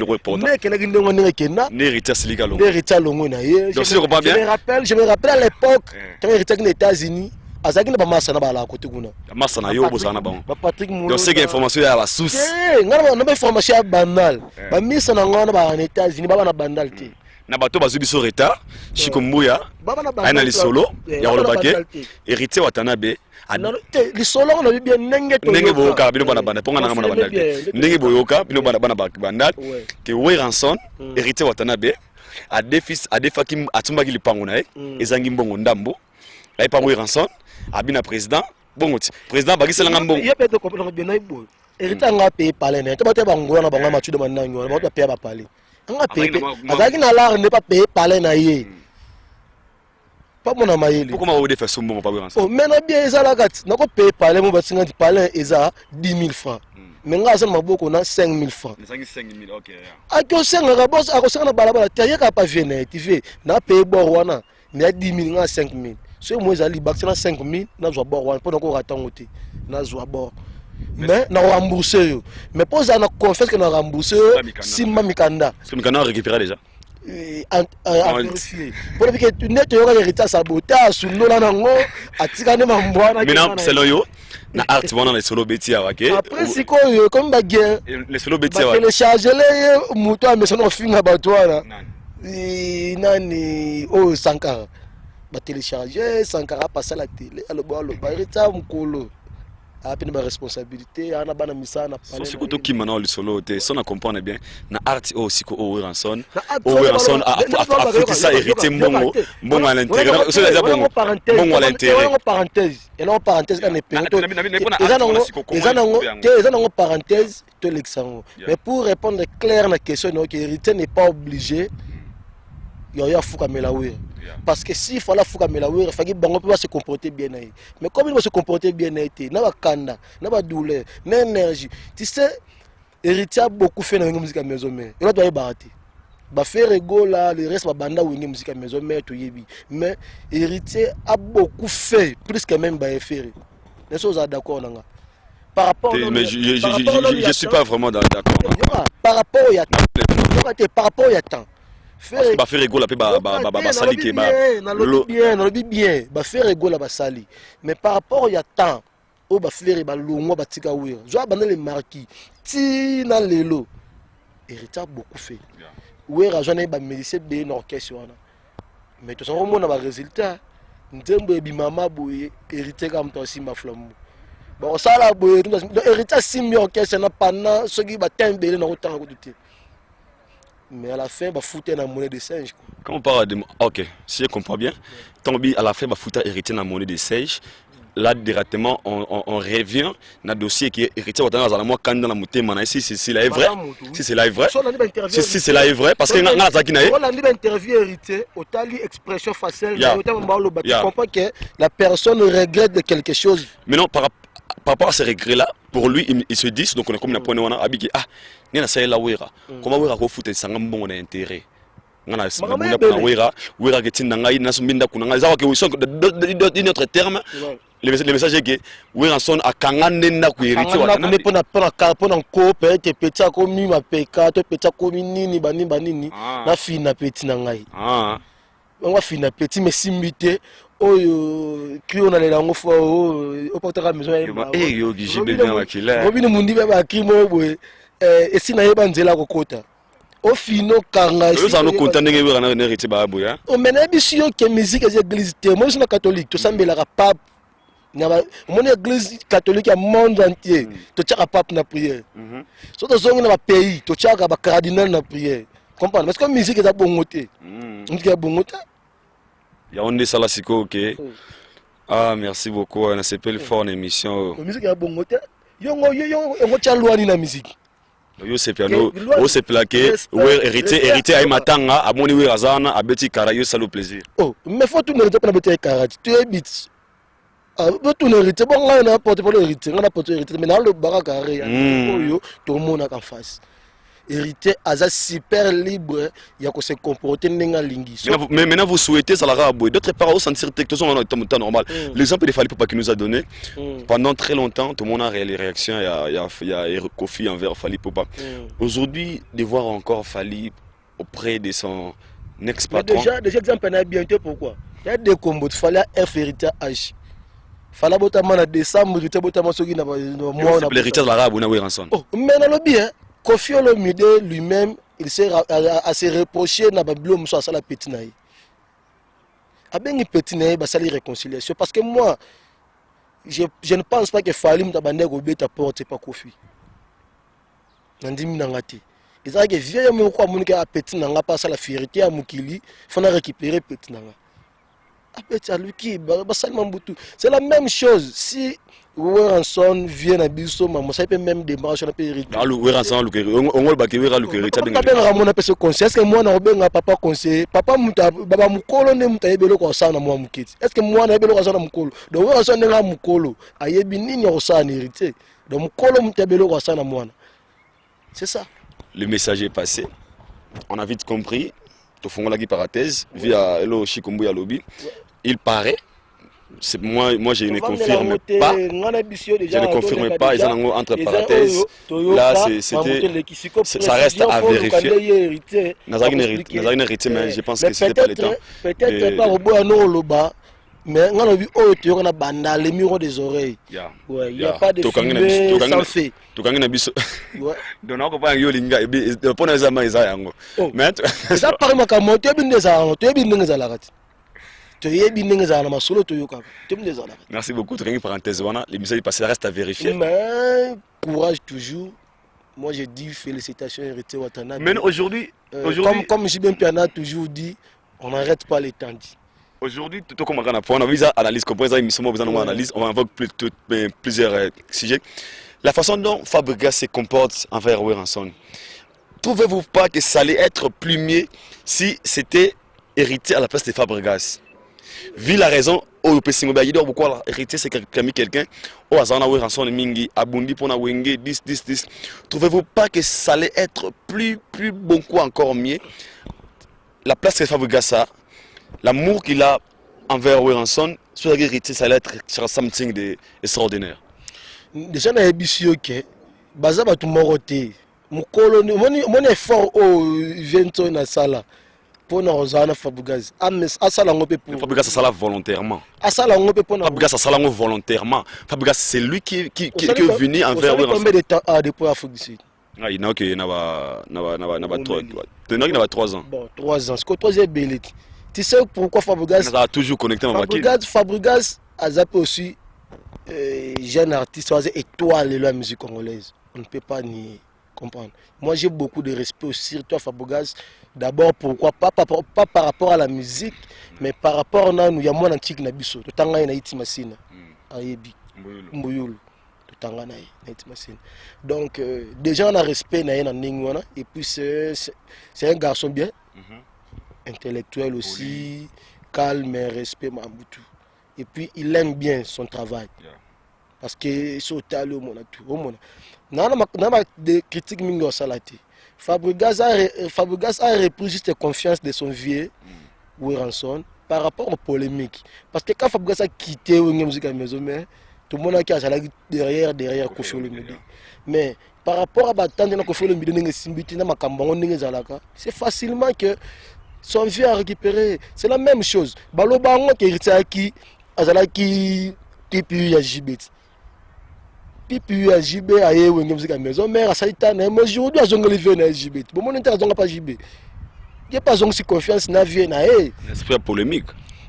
[SPEAKER 1] ko ponda
[SPEAKER 2] mais kena kindo ngone kena
[SPEAKER 1] ne héritier silika longo
[SPEAKER 2] ne héritier longo na ye je me rappelle à l'époque quand héritier aux États-Unis azaki na ba massa na bala côté kuna
[SPEAKER 1] massa na yo bozana ba
[SPEAKER 2] Patrick Moulo
[SPEAKER 1] donc c'est information ya ba source
[SPEAKER 2] ngana na ba information banal ba missa na ngana ba en États-Unis ba na bandal te
[SPEAKER 1] na bato bazubi so retard Chikombuya ana li solo ya rolobake héritier Watanabe
[SPEAKER 2] li solo na bien
[SPEAKER 1] ndenge boyoka bino bana banda ponga na banda ndenge boyoka bino bana banda ke Weranson héritier Watanabe a des fils a des fakim atumbaki lipango na ezangi mbongo ndambo ay pa Weranson abina président bongo président bakiselanga mbongo
[SPEAKER 2] ya peto comprendre bien na ibo héritier nga paye palais na to bate bangola na bango machude mananyo ba to paye ba palais nga paye azaki na l'art ne pas payer palais na ye pas mon amayeli
[SPEAKER 1] pourquoi on fait son bon pas Weranson
[SPEAKER 2] oh mais na bien ezala kat na ko payer palais mo batinga di palais eza 10 000 francs mais nga asana maboko na 5 000 francs
[SPEAKER 1] 5 000 OK
[SPEAKER 2] ako senga ka boss ako senga na balabala terrier ka pas venir TV na payer bor wana mais 10 000 nga 5 000 so moi ezali bakina 5 000 na zo bor wana pendant ko ratango te na zo bor mais na rembourser yo mais pose na confesse que na rembourser Simba Mikanda
[SPEAKER 1] Mikanda a récupéré déjà
[SPEAKER 2] pour que tu n'es pas héritier sabotage sous là nango atikane mambwana
[SPEAKER 1] maintenant selon yo na art wana les solo beti OK
[SPEAKER 2] après c'est quoi comme ba guerre
[SPEAKER 1] les solo beti wa
[SPEAKER 2] télécharger les moto à maison finga batwana nani oh Sankara ba télécharger Sankara passer la télé alobo héritier mukolo apine ba responsabilité ana bana misana
[SPEAKER 1] so siko to kimana le solo te so na comprendre bien na art o siko o Weranson a foutu ça hérité mbongo à l'intérieur so déjà bongo à l'intérieur
[SPEAKER 2] parenthèse et non parenthèse quand eza nango parenthèse to l'exango mais pour répondre clair na question donc hérité n'est pas obligé ya fuka melawe parce que s'il fallait fuka melawe il fallait bango peut se comporter bien mais comme il va se comporter bien na ba kanda na ba douleur na énergie tu sais héritier a beaucoup fait dans la musique à maison mais il doit barati ba faire ego là le reste ba banda wingi musique à maison mais to yebi mais héritier a beaucoup fait plus que même ba faire les choses d'accord nanga par rapport
[SPEAKER 1] mais je suis pas vraiment d'accord
[SPEAKER 2] par rapport au ya par rapport au ya temps
[SPEAKER 1] ba faire ego la pe ba sali ke ba
[SPEAKER 2] bien ba faire ego la ba sali mais par rapport ya temps o ba faire ba longo ba tika wira zo abanda les marquis ti na lelo héritier beaucoup fait wira zo na ba médecin de l'orchestre wana mais to so mona ba résultat ntembo ebimama boye héritier comme toi simba flambeau bon ça la boye héritier simbi orchestre na pana soki ba tembele na otanga ko douter mais à la fin bah fouter la monnaie de singe quoi.
[SPEAKER 1] Quand on parle de OK, si je comprends bien, Tombi à la fin bah fouter hériter la monnaie de singe. Là directement on revient dans dossier qui est héritier Watanabe dans la moi quand dans la montée mana si c'est là est vrai. Si c'est là est vrai. Si c'est là est vrai parce que na zaki na.
[SPEAKER 2] On a dit interview héritier, otali expression faciale, tu comprends que la personne regrette de quelque chose.
[SPEAKER 1] Mais non par rapport à ces regrets là, pour lui il se dit donc on est comme na point on a habiki ah nina sai la wera comment wera ko futa sanga mbongo na intérêt ngana muna na wera ketinda ngai na sumbinda kuna ngai zawa ke wiso d'une autre terme le message que Weranson a kangane na ku héritier
[SPEAKER 2] Watanabe pona ko peut-être petit comme ma peka to petit comme nini banini na fina petit na ngai on va fina petit mais simbité oyo krio na lela ngo fo o portera maison
[SPEAKER 1] ya yo gijibe bien wakila
[SPEAKER 2] obino mundi ba krimo boye esina yeba nzela kokota au final kanga
[SPEAKER 1] esi ça nous contenter que wera na héritier ba boya
[SPEAKER 2] o mena bisio que musique des églises te moi je suis catholique to sambela ka pape na mon église catholique à monde entier to tchaka pape na prière so to zonga na ba pays to tchaka ba cardinal na prière comprendre parce que musique est bongoté musique est bongoté
[SPEAKER 1] ya onde sala siko OK ah merci beaucoup on a s'appelle fort émission
[SPEAKER 2] musique est bongoté yo tchalwani na musique
[SPEAKER 1] yo c'est piano o c'est plaqué héritier ay matanga amoni werazana abeti karayo salo plaisir
[SPEAKER 2] oh mais faut tout ne pas beti karati tu es bit tout ne héritier bon nga na porte pour héritier nga na porte héritier mais na le baraka yo tout le monde en face héritier aza super libre ya ko se comporter ndenga lingi
[SPEAKER 1] mais maintenant vous souhaitez ça la raboué d'autre part au sentir que sont en temps normal l'exemple des Fally Poupa qui nous a donné pendant très longtemps tout le monde a les réactions il y a Kofi envers Fally Poupa aujourd'hui de voir encore Fally auprès de son ex-patron
[SPEAKER 2] déjà exemple na bientôt pourquoi il y a des combos de Fally F héritier H Fala botama na décembre tu botama soki na moi
[SPEAKER 1] na l'héritage de l'arabe na Weranson
[SPEAKER 2] oh mais na lobby Kofi Olomide lui-même il sert à se reprocher na babilo muso asala petit naï. Abengi petit naï ba sali réconciliation parce que moi je ne pense pas que Falim tabande ko beta porte c'est pas Kofi. Nandimi nangati. Ils ont que vieille me ko amunika a petit nanga pas la fierté à mukili, faut na récupérer petit nanga. C'est la même chose. Si Weranson vient à Bisso, ça peut même démarrer.
[SPEAKER 1] Weranson, on va baquer à l'Ukéry.
[SPEAKER 2] Est-ce que moi, je papa conseiller papa baba mukolo ne mutayebelo ko sana moi mukiti. Est-ce que moi na belo ko sana mukolo? Donc Weranson nga mukolo, ayebi nini ko sana hérité. Donc mukolo mutayebelo ko sana moi. C'est ça.
[SPEAKER 1] Le message est passé. On a vite compris. Au fond, la parenthèse, via Hello Chikumbu Lobby. Il paraît, moi je ne confirme pas, je ne confirme pas, ils ont entre parenthèses, là ça reste à vérifier. Nazarine hérité, mais je pense que c'était pas le temps.
[SPEAKER 2] Peut-être pas au bout à Noloba, mais on a vu on a banda les murs des oreilles. Il n'y a pas de fumée sans fait.
[SPEAKER 1] Donc on pas yo linga et pour les amants ils ont mais
[SPEAKER 2] ça paraît ma camote bien des armes, tu es bien des alagati.
[SPEAKER 1] Merci beaucoup. L'émission est passée, ça reste à vérifier.
[SPEAKER 2] Mais courage toujours. Moi je dis félicitations Héritier Watanabe.
[SPEAKER 1] Mais aujourd'hui,
[SPEAKER 2] comme Jibin Piana toujours dit, on n'arrête pas les temps.
[SPEAKER 1] Aujourd'hui, tout comme on a fait une analyse, on va avoir plusieurs sujets. La façon dont Fabregas se comporte envers Weranson, trouvez-vous pas que ça allait être plus mieux si c'était Héritier à la place de Fabregas? Vu la raison, au Pessingo Bayidor, pourquoi héritier c'est quelqu'un, au Azana Weranson Mingi, Abundi pour na Wenge, 10. Trouvez-vous pas que ça allait être plus bon quoi encore mieux? La place que Fabregas a, l'amour qu'il a envers Weranson, sur héritier, ça allait être something d'extraordinaire.
[SPEAKER 2] Déjà, on a dit que Baza tout moroté. Mon effort au vento na sala. Pour nous Fabregas
[SPEAKER 1] Fabregas ça volontairement. Fabregas ça volontairement. Fabregas c'est lui qui est venu envers
[SPEAKER 2] Weranson. Combien de temps a depuis Afrique du Sud?
[SPEAKER 1] Il y a 3 ans.
[SPEAKER 2] Bon, 3 ans. C'est que 3 ans belé. Tu sais pourquoi Fabregas
[SPEAKER 1] a toujours connecté
[SPEAKER 2] Fabregas a zappé aussi jeune artiste, étoile de la musique congolaise. On ne peut pas ni comprendre. Moi j'ai beaucoup de respect aussi sur toi Fabregas. D'abord pourquoi pas par rapport à la musique, mais par rapport à nous, il y a moins antique na biso. Totanga na itimasina. Ayebi. Mboyolo. Totanga na itimasina. Donc déjà on a respect na ningwana et puis c'est un garçon bien. Intellectuel aussi, calme et respect Mambutu. Et puis il aime bien son travail. Parce que c'est au talent au monde. N'a des critiques mingo salati. Fabregas a repris juste confiance de son vieux Weranson par rapport aux polémiques. Parce que quand Fabregas a quitté la musique à la maison, tout le monde a dit derrière Kofi Olomide. Mais par rapport à Batande, c'est facilement que son vieux a récupéré. C'est la même chose. Balobango qui est Azalaki Pipi Ajibet. Pipi Ajibet a eu une musique à la maison, mais à Saïtane, moi aujourd'hui à Zongoli vient à Ajibet. Bon, mon intérêt à pas Ajibet. Il n'y a pas de confiance na vie na e.
[SPEAKER 1] C'est polémique.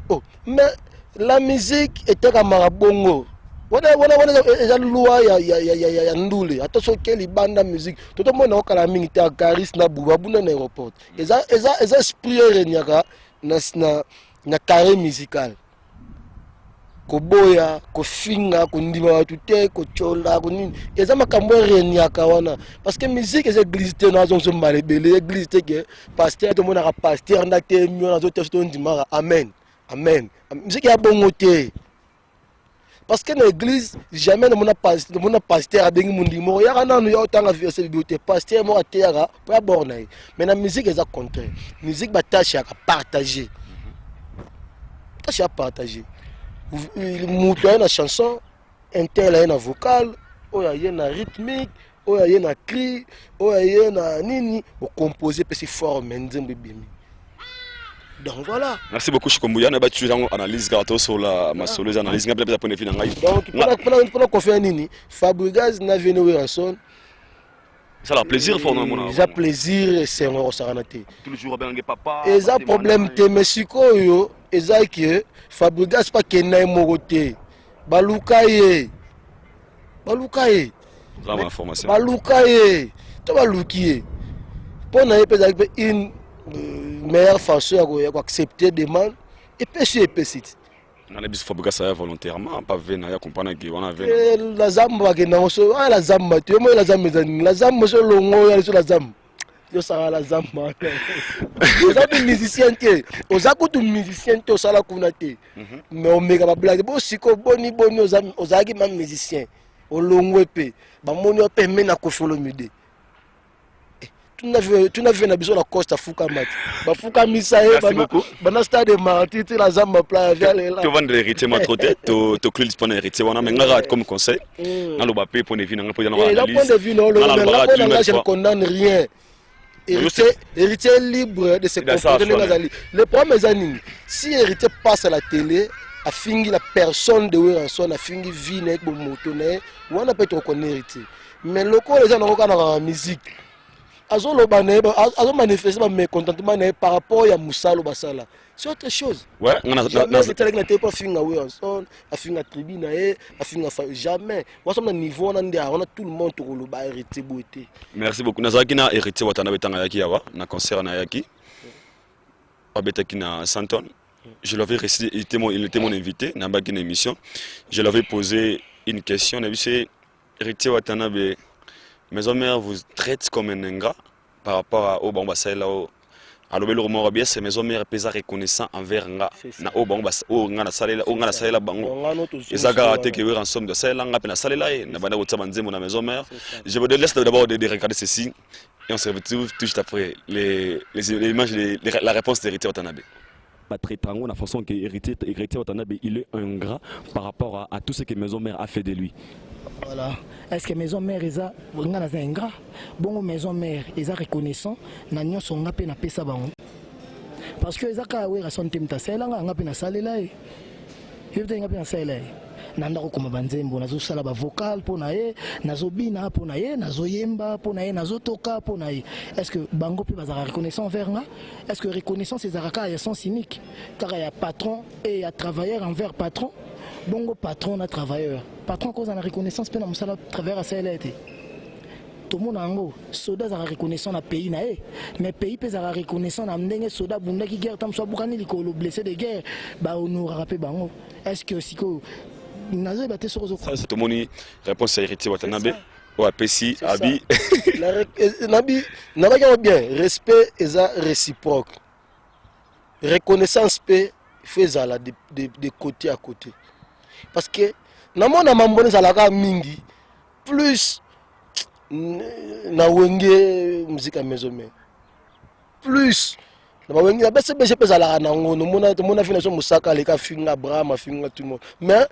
[SPEAKER 2] Oh, mais la musique était comme Marabongo. Voilà la loi ya ndule. Attention quelle bande musique. Tout le monde a kala mingi ta Caris na Bubabu na aéroport. Eza esprit renyaka na carré musical. Koboya, kofinga, kondima watu te, kochola, konini. Eza makambo renyaka wana. Parce que musique eza glissité na zonzo malebele, glissité que pasteur tout le monde a pasteur na te mio na zo te sto ndimara. Amen. Amen. Musique ya bongo te. Parce que dans l'église, jamais ne mon pasteur a béni mon dimo. Il y a un an où il y a autant de verset bibliothèque. Pasteur m'a été là pour aborder. Mais la musique est à contraire. La musique est tâche à partager. Tâche à partager. Il y a une chanson, un tel a une vocale, il y a une rythmique, il y a une cri, il y a une nini. Au composer parce que c'est fort, mais donc voilà.
[SPEAKER 1] Merci beaucoup Chikombuya. On a battu une analyse sur la massoleuse analyse.
[SPEAKER 2] Donc pendant qu'on fait nini, Fabregas n'a venu Weranson.
[SPEAKER 1] Ça leur plaisir pour nous.
[SPEAKER 2] Ça plaisir c'est un saranaté.
[SPEAKER 1] Tous les jours ben papa.
[SPEAKER 2] Et ça problème te Mexico yo, et ça que Fabregas pas kenai moroté. Balukaye. Balukaye.
[SPEAKER 1] Ça ma information.
[SPEAKER 2] Balukaye. To balukiye. Pour na peut une meilleure façon à accepter demande et péché.
[SPEAKER 1] On a besoin Fabregas ça volontairement pas venir à comprendre que on avait.
[SPEAKER 2] La zamba que na so la zamba tu moi la zamba so longo ya so la zamba. Yo sara la zamba. Os musicien te, os akutu musicien te osala kuna te. Mais on mega ba blague bo siko boni os aki ma musicien. O longo pe ba moni o pe mena ko folo mide. Tu n'as vu na biso la Costa Fuka mat. Ba Fuka misae bana stade marti ti la zamba playa via là.
[SPEAKER 1] Tu vendre héritier ma trop tête, to club disponible héritier wana mais ngara comme conseil. Na lo ba pe pour ne vivre na po na analyse.
[SPEAKER 2] La point de vue non, je ne condamne rien. Héritier libre de se comporter. Le problème est si héritier passe à la télé, a fini la personne de Weranson, a fini vie avec mon moto, on a peut être reconnaître héritier. Mais le coup les gens n'ont pas la musique. Azo manifester ma mécontentement par rapport à Moussalo Basala. C'est autre chose.
[SPEAKER 1] Ouais,
[SPEAKER 2] jamais pas fini à Weranson, a fini à tribune, a fini à jamais. Moi sommes à niveau on a tout le monde pour le ba héritier beauté.
[SPEAKER 1] Merci beaucoup. Nazaki na héritier watana betanga yaki yawa na concert na yaki. Abetaki na Santon. Je l'avais récité, il était mon invité dans une émission. Je l'avais posé une question, c'est héritier Watanabe, mes mères vous traitent comme un ingrat par rapport à Obamba Saïla à l'obélo Romoro bien c'est mes mères pesa reconnaissant envers nga na Obamba nga na Saïla bango. Et ça garantit que nous en somme de Saïla nga pena Saïla na banda otama nzemo na mes mères. Je vous laisse d'abord de regarder ceci et on se retrouve tout juste après les images la réponse d'héritier Watanabe.
[SPEAKER 20] Traitango la façon que héritier Watanabe il est ingrat par rapport à tout ce que maison mère a fait de lui.
[SPEAKER 15] Voilà. Est-ce que maison mère est ingrat? Bon maison mère est reconnaissant na nyonso nga pe na pesa bango. Parce que ezaka we rason temta sela nga pe na salela e. Yebte nga pe na salela e. Nanda ko koma banzembo nazo sala ba vocal pona e, nazo bina pona e, nazo yemba pona e, nazo toka pona e. Est-ce que bango pe bazara reconnaissant envers nga? Est-ce que reconnaissance ezaraka ya sens unique car il y a patron et il y a travailleur envers patron? Bongo patron na travailleur. Patron cause na reconnaissance pe na musala travers à cela été. Tout le monde ango soda za reconnaissant na pays na e, mais pays pe za reconnaissant na ndenge soda bunda ki guerre tam so bukani likolo blessé de guerre ba honorera pe bango. Est-ce que siko nazo baté sur zo
[SPEAKER 1] ça tout moni réponse à héritier Watanabe ou à Pessi Abi
[SPEAKER 2] Nabi n'a bien respect et ça réciproque. Reconnaissance pe faisala de côté à côté. Parce que na mona mambone zalaka mingi plus na wenge musique à maison mais plus na wenge na bese beje pesa la na ngono mona fina so musaka le ka finga brama finga tout le monde mais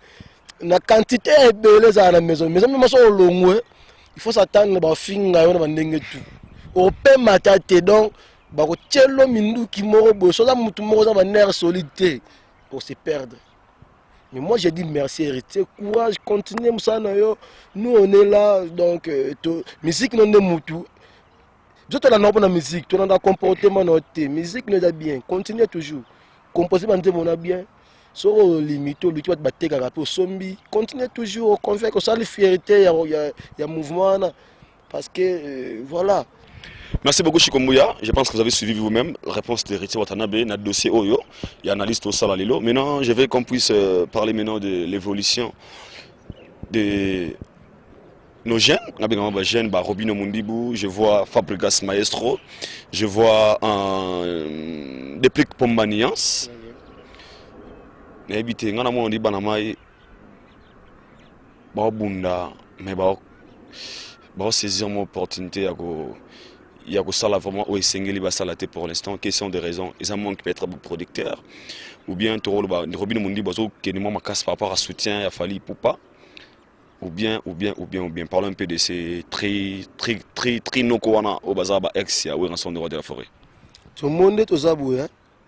[SPEAKER 2] na quantité ebele za na maison mais so longwe il faut s'attendre ba finga yo na ndenge tout au pe matate donc ba ko tchelo mindu ki moro bo so za mutu moro za ba nerf solide pour se perdre. Mais moi j'ai dit merci héritier, courage, continuez nous on est là, donc musique non est moutou. Je te la bonne musique, tu as comportement noté, musique nous a bien, continuez toujours. Composer mon a bien, sur limite, lui tu vas te battre avec le zombie, continuez toujours, on fait que ça les fierté, il y a mouvement parce que voilà.
[SPEAKER 1] Merci beaucoup Chikombuya. Je pense que vous avez suivi vous-même la réponse d'héritier Watanabe, notre dossier Oyo. Il y a analyste au Salalilo. Maintenant, je veux qu'on puisse parler maintenant de l'évolution de nos jeunes. Jeunes, Robino Mundibou, je vois Fabregas Maestro, je vois Deplik Pombanians. N'habitez, n'en a moins dit Banamai, Bunda, mais saisir mon opportunité à go. Il y a ça là vraiment au Sengeli Basalaté pour l'instant, question de raison. Ils ont manqué peut-être producteur ou bien Robin Mundi Bazo qui est ma casse par rapport à soutien, il a fallu pour pas. Ou bien. Parlons un peu de ces très nokoana au bazar ex ya Weranson de roi de la forêt.
[SPEAKER 2] Tout le monde est aux aboués,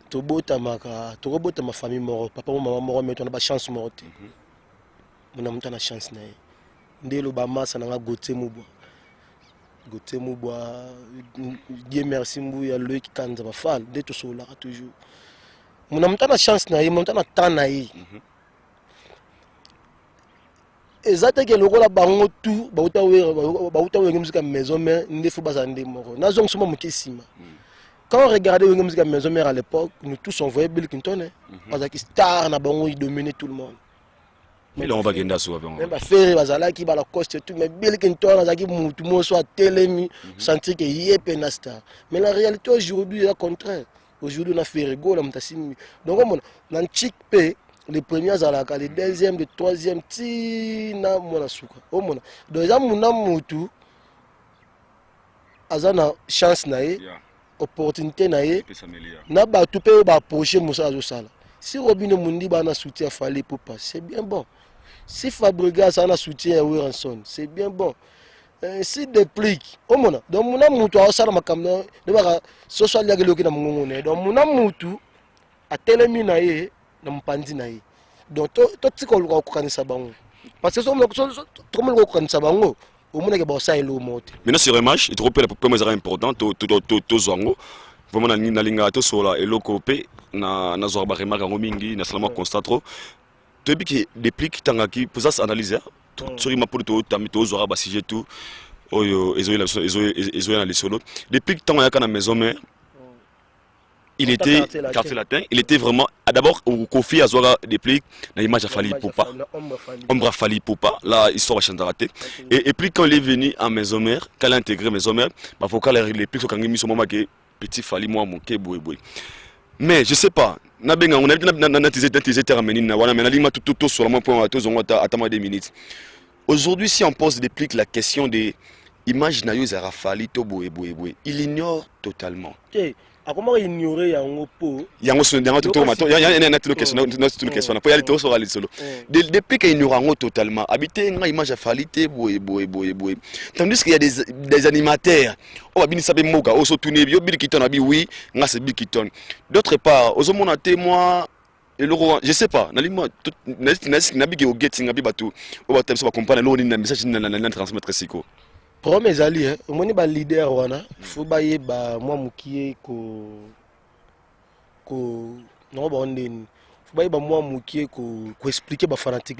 [SPEAKER 2] tout bota ma famille mort, papa ou maman mort, mais on a pas chance morte. On a une chance na. Ndelo ba massa na gote mubo. Gauthier Mouboua, Dieu merci Mbouya, lui qui canne va faire, dès tout ça là toujours. Mon ami t'as la chance naïe, mon temps temps naïe. Exactement que le rôle à bango tout, bauta oué musique à maison mère, ne faut pas en démorer. N'a donc seulement mukissima. Quand on regardait la musique à maison mère à l'époque, nous tous on voyait Bill Clinton, parce que star na bango il dominait tout le monde.
[SPEAKER 1] Mais là on va gagner ça avec.
[SPEAKER 2] Même pas faire bazala qui va la coste tout, mais Bill Clinton a qui tout le monde soit télémi, sentir que y est une star. Mais la réalité aujourd'hui est le contraire. Aujourd'hui on a fait rigolo, on a signé. Donc on a un chic pay. Les premiers à la les deuxièmes, les troisièmes, tina mona suka. Oh mona. Donc ça mona mutu. Azana chance nae, opportunité nae. Na ba tout peut ba approcher Moussa Azosala. Si Robin Mundi ba na soutien fallait pour passer, c'est bien bon. Si Fabregas a na soutien Wilson, c'est bien bon. Si déplique, oh mona. Donc mona mutu Azosala makamna, de ba social ya geloki na mungone. Donc mona mutu a telemi nae. Donc tout ce qu'on a connaissé parce que tout le monde a connaissé au monde que ça est le mot.
[SPEAKER 1] Maintenant sur un match, il trouve la première important to zongo. Vraiment na linga to sola et lokopé na zorba remarque mingi na seulement constat trop. Depuis que déplique tangaki pour ça analyser sur il m'a pour to tamito zorba ba sujet tout oyo ezo na les solo. Depuis que tangaka na maison mère il était quartier latin, il était vraiment d'abord au Kofi Azora déplique l'image a fallu Poupa, Ombre a fallu Poupa, là histoire va raté. Et puis quand il est venu à Maison Mère, quand il a intégré Maison Mère, bah faut qu'elle réplique sur quand il mis son moment que petit fallu moi mon keboui boui. Mais je sais pas, na benga on a dit terminé na wana mais na lima tout sur le moment point attends 2 minutes. Aujourd'hui si on pose déplique la question des images na yo za fallu to boui boui, il ignore totalement.
[SPEAKER 2] A comment ignorer yango po
[SPEAKER 1] yango so yango to mato ya na toute question po ya to so ali solo depuis qu'il ignore totalement habiter une image à falité boy tandis qu'il y a des animateurs on va bien saber moka o so tourner bio bil kiton abi oui nga c'est bil kiton d'autre part aux hommes témoin et le je sais pas na limo na bigi o getting abi batu o ba temso ba comprendre lo ni na message na transmettre siko.
[SPEAKER 2] Pour mes alliés, on est un leader, il faut que moi mukie expliquer aux fanatiques.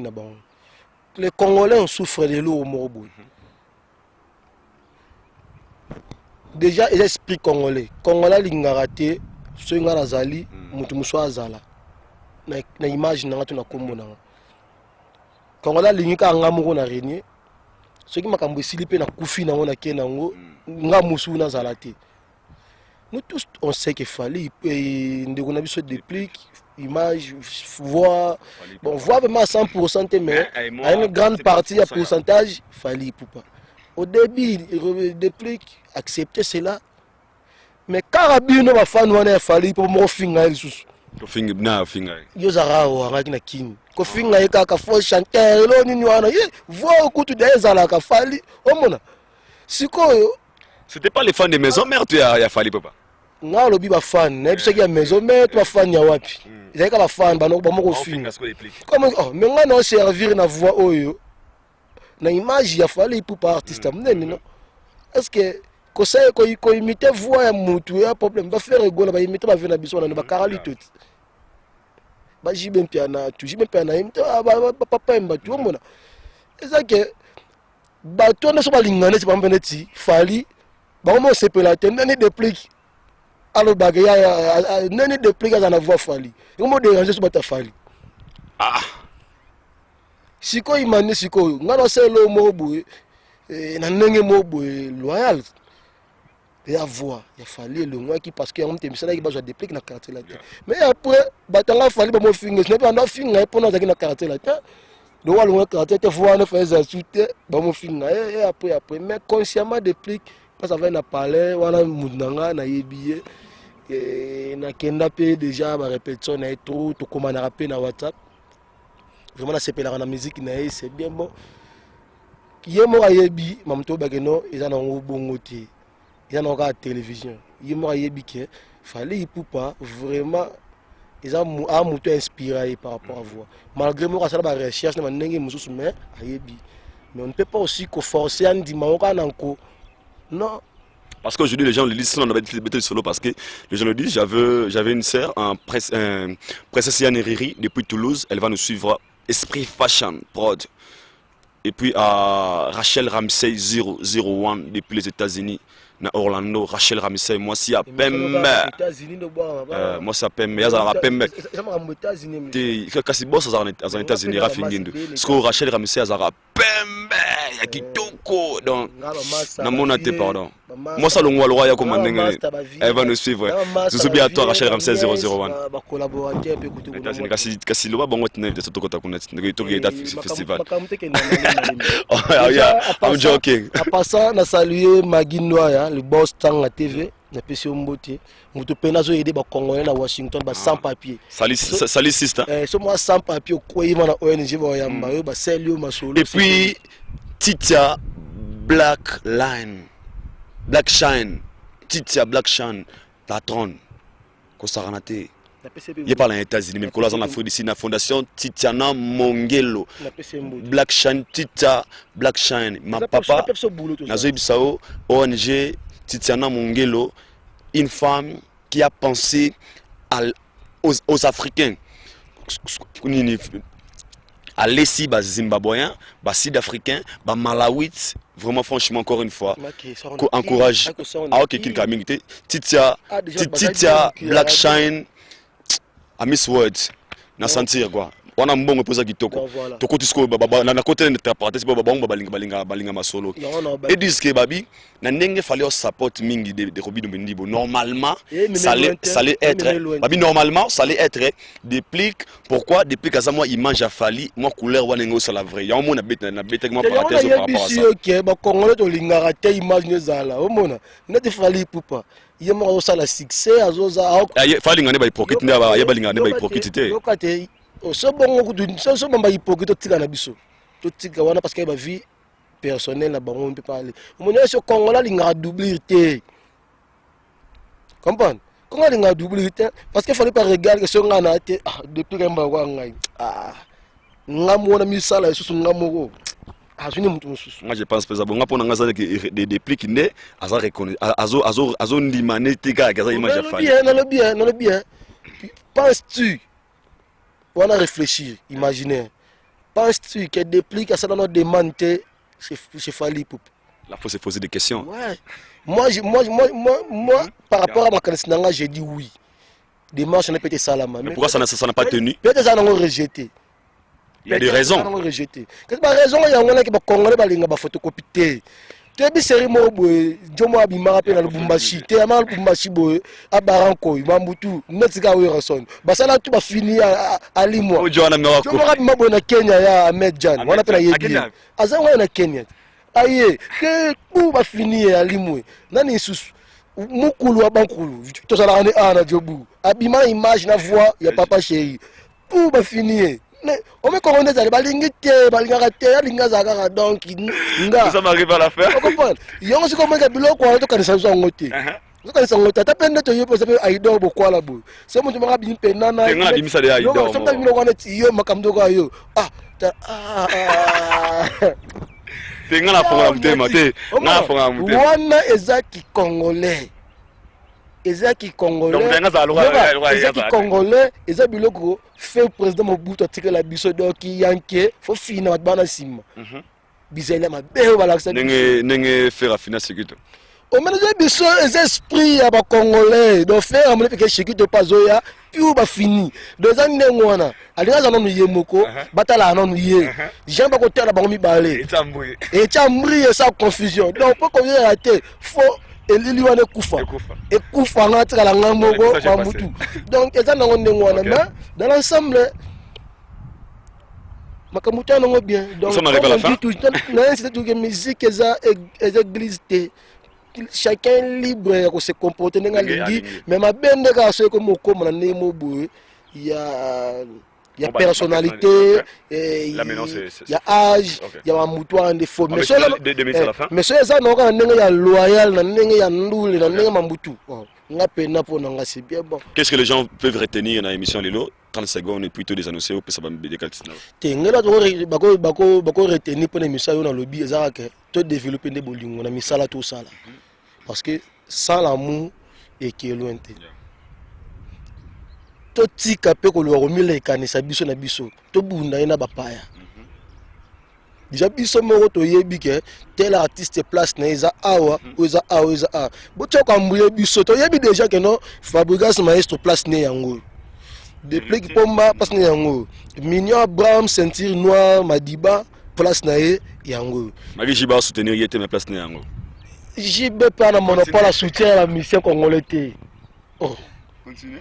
[SPEAKER 2] Les Congolais souffrent de l'eau au Morobo. Déjà, ils expliquent Congolais. Congolais, ils ont raté, ceux qui ont raté, ils ont raté. Na image na ngatu na kombo na. Congolais, ils ont raté. Ce qui m'a cambré silipé na koufi na on a kenango nga musu na zalate. Nous tous on sait qu'il fallait ndeko na biso déplique image voix bon voix vraiment à 100% mais à une grande partie à pourcentage fallait poupa. Au début déplique accepter cela mais carabino va fan wana fallait pour mo finga lisusu.
[SPEAKER 1] To finga na finga.
[SPEAKER 2] Yo zarao ngaki na kini. Ko finga eka ka fo chanteur lo nini wana ye voix kutu dezala ka fali omona sikoyo
[SPEAKER 1] c'était pas les fans de Maison Mère tu ya fali papa
[SPEAKER 2] nga lobi ba fan na biso ya Maison Mère tu ba fan ya wapi ezaka ba fan ba moko finga comme oh mais nga no servir na voix oyo na image ya fali pour pas artiste mnene non est-ce que ko imiter voix ya mutu ya problème ba faire rigolo ba imiter ba vena biso na ba karali tout ba jibe piana tu jibe piana imiter ba papa mba tu mona eza que ba to na so ba lingane se ba mbeneti fali ba mo sepela te nani déplique alo bagaya nani déplique za na voix fali mo déranger so ba ta fali siko imani siko ngana selo mo boye na ndenge mo boye loyal et à voix il fallait le moins qui parce que on te misala qui besoin déplique na quartier là mais après batanga fallait ba mo finga ce n'est pas na finga pour na na quartier là le wall le quartier te voix na faire insulter ba mo finga et après mais consciemment déplique parce que ça va na parler wana mudanga na yebiye et na kenda pe déjà ba répétition na trop to comment na rappeler na WhatsApp vraiment na sepela na musique na c'est bien bon yemo ayebi mamto bageno ils en ont bongo ti ils en ont la télévision yemo ayebi que fallait pour pas vraiment ils ont a muto inspiré par rapport à voix malgré moi ça la recherche na ndenge mususu mais ayebi mais on ne peut pas aussi forcer en dimanche nanko Non.
[SPEAKER 1] Parce qu'aujourd'hui, les gens le disent, sinon on avait été solo parce que les gens le disent, j'avais une sœur, Princesse Yann Riri, depuis Toulouse, elle va nous suivre, Esprit Fashion Prod. Et puis à Rachel Ramsey 001 depuis les États-Unis, na Orlando, Rachel Ramsey, moi si à Pembe. Moi si à Pembe, il y a Pembe. Kasi boss aux États-Unis, Rafingindo. Parce que Rachel Ramsey a Pembe, il y a Kitoko. Donc, na monate pardon. Moi ça le roi ya comme elle va nous suivre. Je suis bien à toi Rachel Ramsey 001. États-Unis, kasi le bon tenir de ce côté qu'on a festival. I'm joking.
[SPEAKER 2] En passant, on a salué Magui Noya, le boss Tanga TV, na pesi Mbote. Mutu penazo aider ba Congolais na Washington ba sans papier.
[SPEAKER 1] Salut sister.
[SPEAKER 2] So moi sans papier ko yima na ONG ba yamba yo ba selio masolo.
[SPEAKER 1] Et puis Titia Black Shine. Titia Black Shine patron ko saranate. Il parle aux États-Unis, mais en Afrique d'ici, la fondation Titiana Mongelo, Black Shine, Tita Black Shine, ma papa, Nazoï Bissao, ONG Titiana Mongelo, une femme qui a pensé aux Africains, à l'Essi, aux Zimbabwéens, aux Sud-Africains, aux Malawites, vraiment franchement encore une fois, encourage, ok, Titia Black Shine. À Miss Words, na sentir quoi. On a mbongo poza kitoko. Toko tisko baba na côté de partie baba bongo balinga masolo. Et disent que babi na ndenge fallait support mingi de Robido Mendibo. Normalement ça allait être babi normalement ça allait être des plics. Pourquoi depuis que ça moi image a fallu moi couleur wana ngo sur la vraie. Ya mona bête moi par rapport à ça.
[SPEAKER 2] OK ba Congolais to lingara te image nezala. O mona na te fallait poupa. Il y a un succès à Zoza.
[SPEAKER 1] Il fallait gagner par hypocrite, il y a par hypocrite.
[SPEAKER 2] Ce bon ce bon hypocrite au tigana biso. Tout tigana parce qu'il y a vie personnelle là-bas on peut parler. Mon ce Congolais il a doublé té. Comprendre? Comment il a doublé té parce qu'il fallait pas regarder ce ngana té depuis que mba wa ngai. Ngamo na misala yesu ngamo.
[SPEAKER 1] Moi je pense que ça bon pour nga des plis qui né azo reconnaître azo ndimane tega gaza image fa.
[SPEAKER 2] Non bien. Penses-tu on a réfléchi, imaginez. Penses-tu que des plis que ça dans notre demande chez Fali pour
[SPEAKER 1] là faut se poser des questions.
[SPEAKER 2] Ouais. Moi par rapport à ma connaissance j'ai dit oui. Des marches n'a pas été salama.
[SPEAKER 1] Mais pourquoi ça n'a pas tenu?
[SPEAKER 2] Peut-être ça n'a rejeté.
[SPEAKER 1] Il y a des raisons.
[SPEAKER 2] Qu'est-ce que raison il y a un qui va Congolais ba linga ba photocopier. Tu es biseri mo boy, jomo abima pe na Lubumbashi, te ama Lubumbashi boy, a Baranko, Mambutu, netika Werason. Basala tu ba fini à Limwa.
[SPEAKER 1] O Joana Mewako.
[SPEAKER 2] Jomo abima boy na Kenya ya Ahmed Jan, wana pe na Yedi. Aza wana na Kenya. Aye, que pour ba fini à Limwe. Nani susu. Mukulu wa bankulu. To sala ane ana jobu. Abima image na voix ya papa chéri. Pour ba fini. On me connaît ça, donc
[SPEAKER 1] ça m'arrive à la faire.
[SPEAKER 2] Tu comprends? Il y a aussi comme un biloko quoi, tu connais ça en côté. Tu connais ça en côté. Tu peine de yo pour ça aidor beaucoup là bas. C'est moi tu m'as bien penana.
[SPEAKER 1] Tu m'as bien ça de aidor.
[SPEAKER 2] Ça me biloko na yo makamdo ko yo.
[SPEAKER 1] Tu ngana fonga mtema te. Ngana fonga mtema.
[SPEAKER 2] Wana ezaki congolais. Ezaki congolais. Ezaki congolais, ezaki biloko fait président Mobutu a tiré la biso donc yanké faut finir bana sima. Bizela ma be wala ça.
[SPEAKER 1] Nenge faire finir sécurité.
[SPEAKER 2] O menos biso les esprits ya ba congolais donc faire amener que sécurité pas zoya puis ba fini. Deux ans ngwana. Alinga za nonu yemoko batala nonu ye. Jean ba côté la ba mi balé. Et chambri sans confusion. Donc pour qu'on vienne rater faut eli wana kufa et kufa ngati kala ngamoko ba mutu donc eza nango ndengwana mais dans l'ensemble makamuta nango bien donc
[SPEAKER 1] ça m'arrive à la fin
[SPEAKER 2] c'est tout que musique eza église chacun libre ya ko se comporter nga lingi mais ma bende ka so ko mokoma na nemo boy il y a personnalité, il y a âge, il y a un mouton de faux. Mais ça, il y a loyal, il y a ndoule, il y a mambutu. nga pena pour nga c'est bien bon.
[SPEAKER 1] Qu'est-ce que les gens peuvent retenir dans l'émission Lelo 30 secondes et plutôt des annoncés pour ça va me décaler.
[SPEAKER 2] Tengela bako retenir pour l'émission dans lobby ezaka que to développer des bolingo na misala tout ça là. Parce que sans l'amour et qui est loin to tika pe ko lo romila ekanisa biso na biso to bunda ina bapaya. Déjà biso moko to yebi ke tel artiste place na eza awa oza awa eza a boto kambuye biso to yebi déjà que non Fabregas Maestro place ne yango depuis ki pomba place ne yango Mignon Abraham ceinture noire Madiba place na yango
[SPEAKER 1] Magi Jiba soutenir yete mais place ne yango
[SPEAKER 2] JB pas na monopole à soutien la mission congolais te oh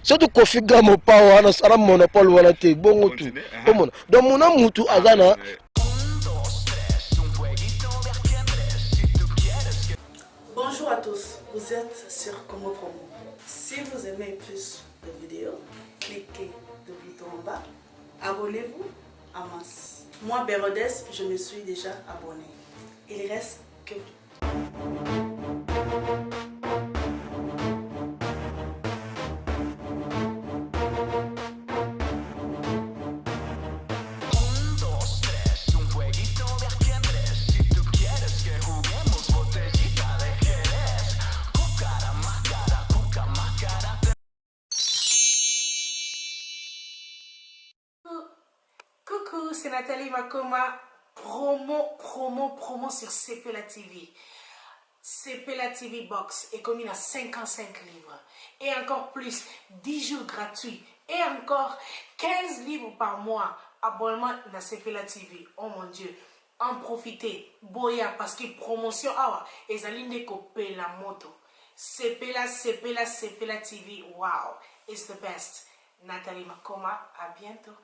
[SPEAKER 2] surtout Kofi Gamo pa wana ala monopole wana te bongo tout donc mon amutu azana.
[SPEAKER 21] Bonjour à tous, vous êtes sur Congo Promo. Si vous aimez plus de vidéos, cliquez le bouton en bas, abonnez-vous en masse. Moi, Bérodès, je me suis déjà abonné. Il reste que Coucou, c'est Nathalie Makoma, promo sur CPLA TV. CPLA TV Box est commis à 55 livres. Et encore plus, 10 jours gratuits. Et encore 15 livres par mois. Abonnement dans CPLA TV. Oh mon Dieu. En profitez. Boya, parce que promotion, et Zaline copier la moto. CPLA TV. Wow. It's the best. Nathalie Makoma, à bientôt.